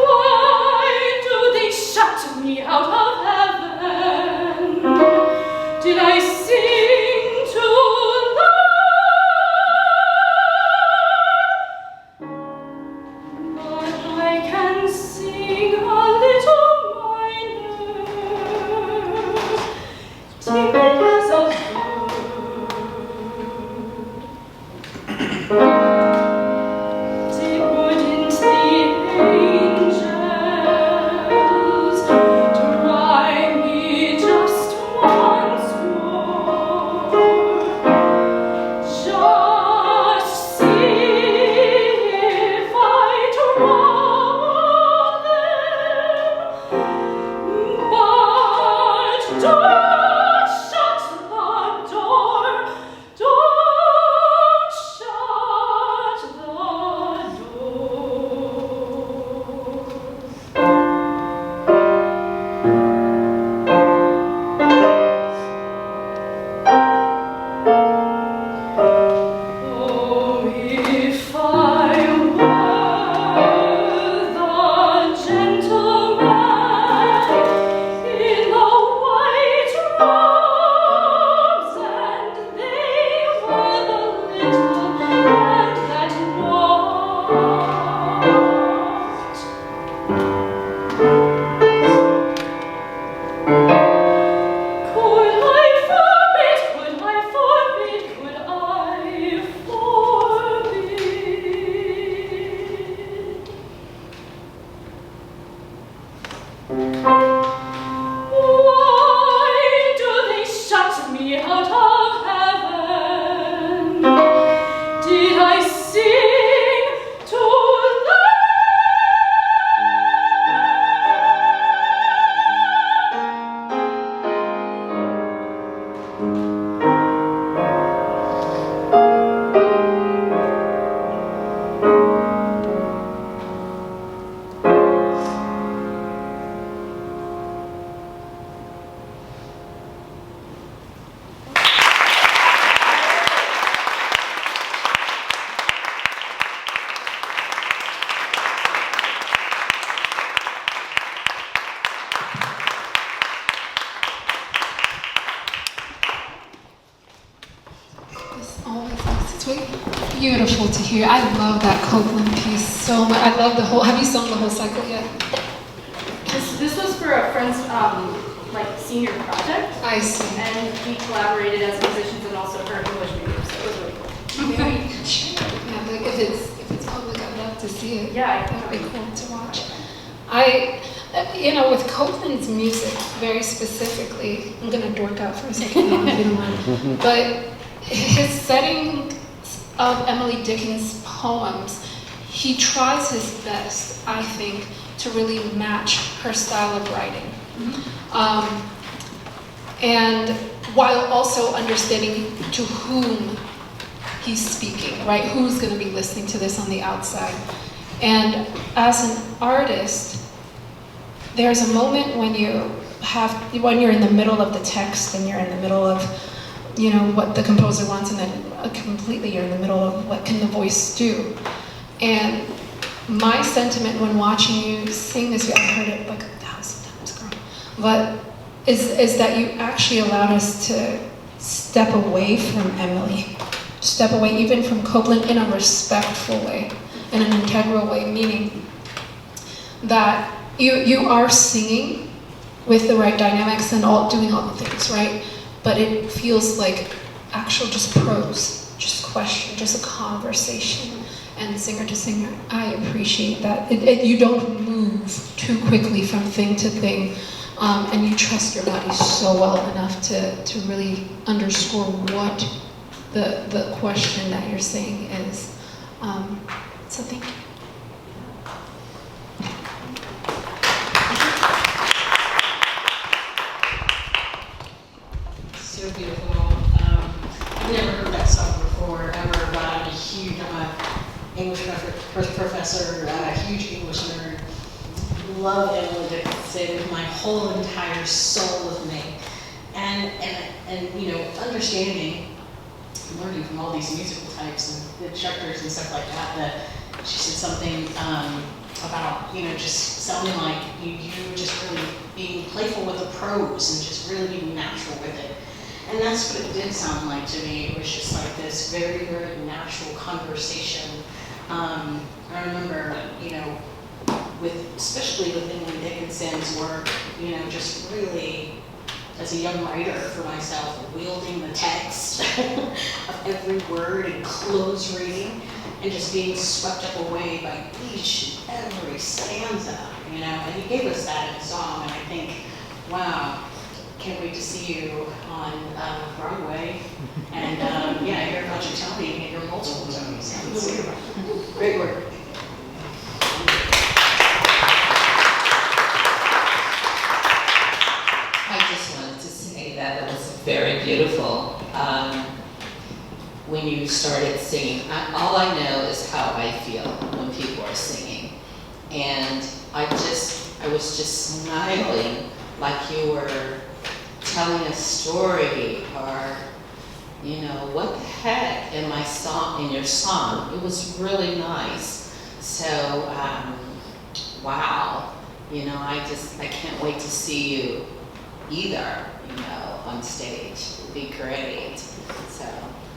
Why do they shut me out of heaven? Did I sing too loud? But I can sing a little minor, timid as a Wouldn't the angels try me just once more? Just see if I draw them, but don't shut the door. Don't shut the Oh, if I were the gentleman in the white robes, and they were the little hand that walked. Could I forbid? Could I forbid? Could I forbid? Why do they shut me out of heaven? Did I sing too It's really beautiful to hear. I love that Copland piece so much. I love the whole. Have you sung the whole cycle yet? This was for a friend's senior project. I see. And we collaborated as musicians and also her English major, so it was really cool. Very sure. Yeah, like if it's public, I'd love to see it. Yeah, that'd be cool to watch. With Copland's music, very specifically, I'm gonna dork out for a second, if you don't mind. But his setting of Emily Dickinson's poems, he tries his best, I think, to really match her style of writing. And while also understanding to whom he's speaking, right? Who's going to be listening to this on the outside? And as an artist, there's a moment when you're in the middle of the text and you're in the middle of, what the composer wants, and then completely you're in the middle of what can the voice do. And my sentiment when watching you sing this, I've heard it like 1,000 times, girl, but is that you actually allowed us to step away from Emily, step away even from Copland in a respectful way, in an integral way, meaning that you are singing with the right dynamics and doing all the things, right? But it feels like actual just prose, just question, just a conversation, and singer to singer. I appreciate that. You don't move too quickly from thing to thing, and you trust your body so well enough to really underscore what the question that you're saying is. So thank you. So beautiful. I've never heard that song before, ever, but I'm an English professor, a huge English nerd. Love Emily Dickinson with my whole entire soul of me. And you know, understanding, learning from all these musical types and the chapters and stuff like that, that she said something about, you know, just sounding like you just really being playful with the prose and just really being natural with it. And that's what it did sound like to me. It was just like this very, very natural conversation. I remember, you know, especially with Emily Dickinson's work, you know, just really, as a young writer for myself, wielding the text of every word and close reading, and just being swept up away by each and every stanza, you know. And he gave us that in song, and I think, wow, can't wait to see you on Broadway. And yeah, I hear about you telling me you're multiple times. Great work. I just wanted to say that it was very beautiful. When you started singing, all I know is how I feel when people are singing. And I was just smiling like you were telling a story, or, you know, what the heck in my song, in your song. It was really nice. So, wow, you know, I can't wait to see you either, you know, on stage. It'd be great. So,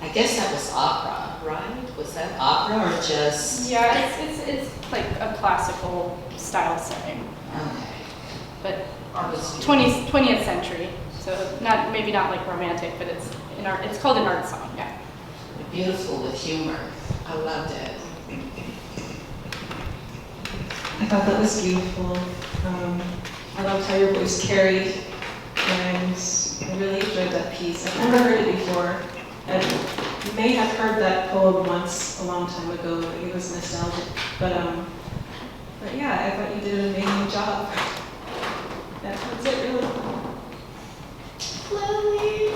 I guess that was opera, right? Was that opera or just? Yeah, it's like a classical style setting. Okay. But 20th century. So maybe not like romantic, but it's called an art song, yeah. Beautiful with humor. I loved it. I thought that was beautiful. I loved how your voice carried, and I really enjoyed that piece. I've never heard it before. You may have heard that poem once a long time ago. It was nostalgic, but yeah, I thought you did an amazing job. That's it, really. Lily,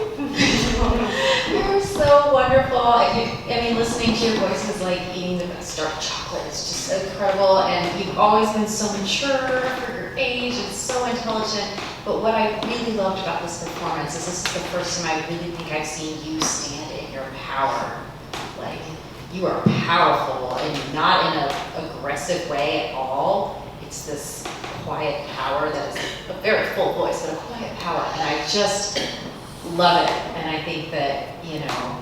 you're so wonderful. I mean, listening to your voice is like eating the best dark chocolate. It's just so incredible, and you've always been so mature for your age and so intelligent. But what I really loved about this performance is this is the first time I really think I've seen you stand in your power. Like, you are powerful, and not in an aggressive way at all. It's this quiet power that is a very full voice, but a quiet power, and I just love it. And I think that, you know,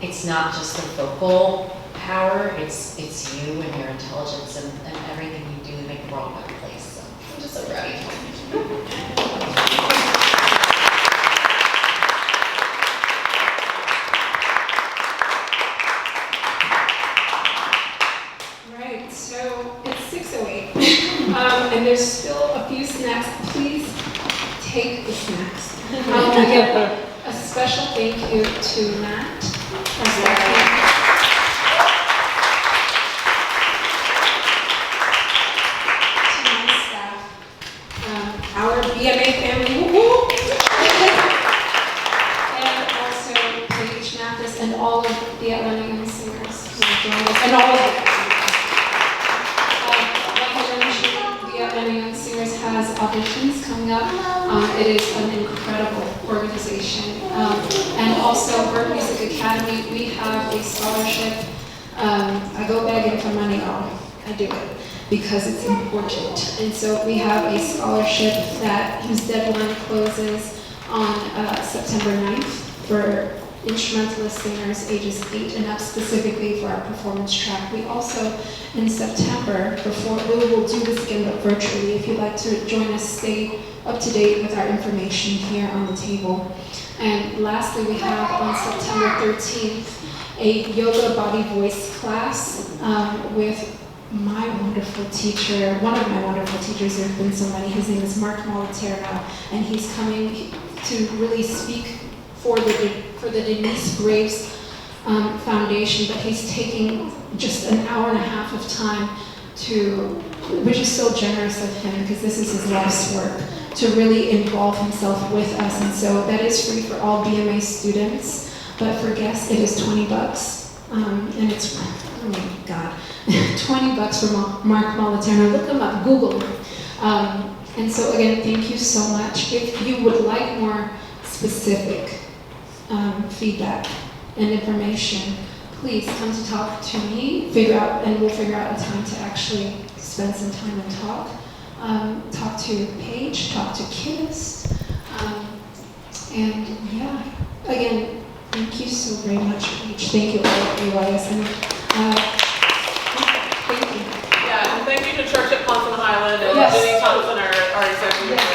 it's not just the vocal power, it's you and your intelligence and everything you do to make the world a better place. So I'm just so proud of you. Right, so it's 6:08, and there's still a few snacks. Please take the snacks. We give a special thank you to Matt, our staff. To my staff, our BMA family, woo-hoo! And also Paige Mathis and all of the Atlanta Young Singers who have joined us, and all of the Atlanta Young Singers has auditions coming up. It is an incredible organization. And also Burke Music Academy, we have a scholarship. I go begging for money, I do it because it's important. And so we have a scholarship whose deadline closes on September 9th for instrumentalist singers ages 8 and up, specifically for our performance track. We also, in September, we will do this again but virtually. If you'd like to join us, stay up to date with our information here on the table. And lastly, we have on September 13th a yoga body voice class with my wonderful teacher, one of my wonderful teachers, there have been so many, his name is Mark Moliterno, and he's coming to really speak for the Denise Graves Foundation, but he's taking just an hour and a half of time which is so generous of him, because this is his life's work, to really involve himself with us. And so that is free for all BMA students, but for guests it is $20. And it's, oh my God, $20 for Mark Moliterno. Look him up, Google him. And so again, thank you so much. If you would like more specific feedback and information, please come to talk to me, and we'll figure out a time to actually spend some time and talk. Talk to Paige, talk to Kiss. And yeah, again, thank you so very much, Paige. Thank you all at AYS. And, thank you. Yeah, and thank you to Church at Ponce and Highland and Yes. Jenny Thompson, our executive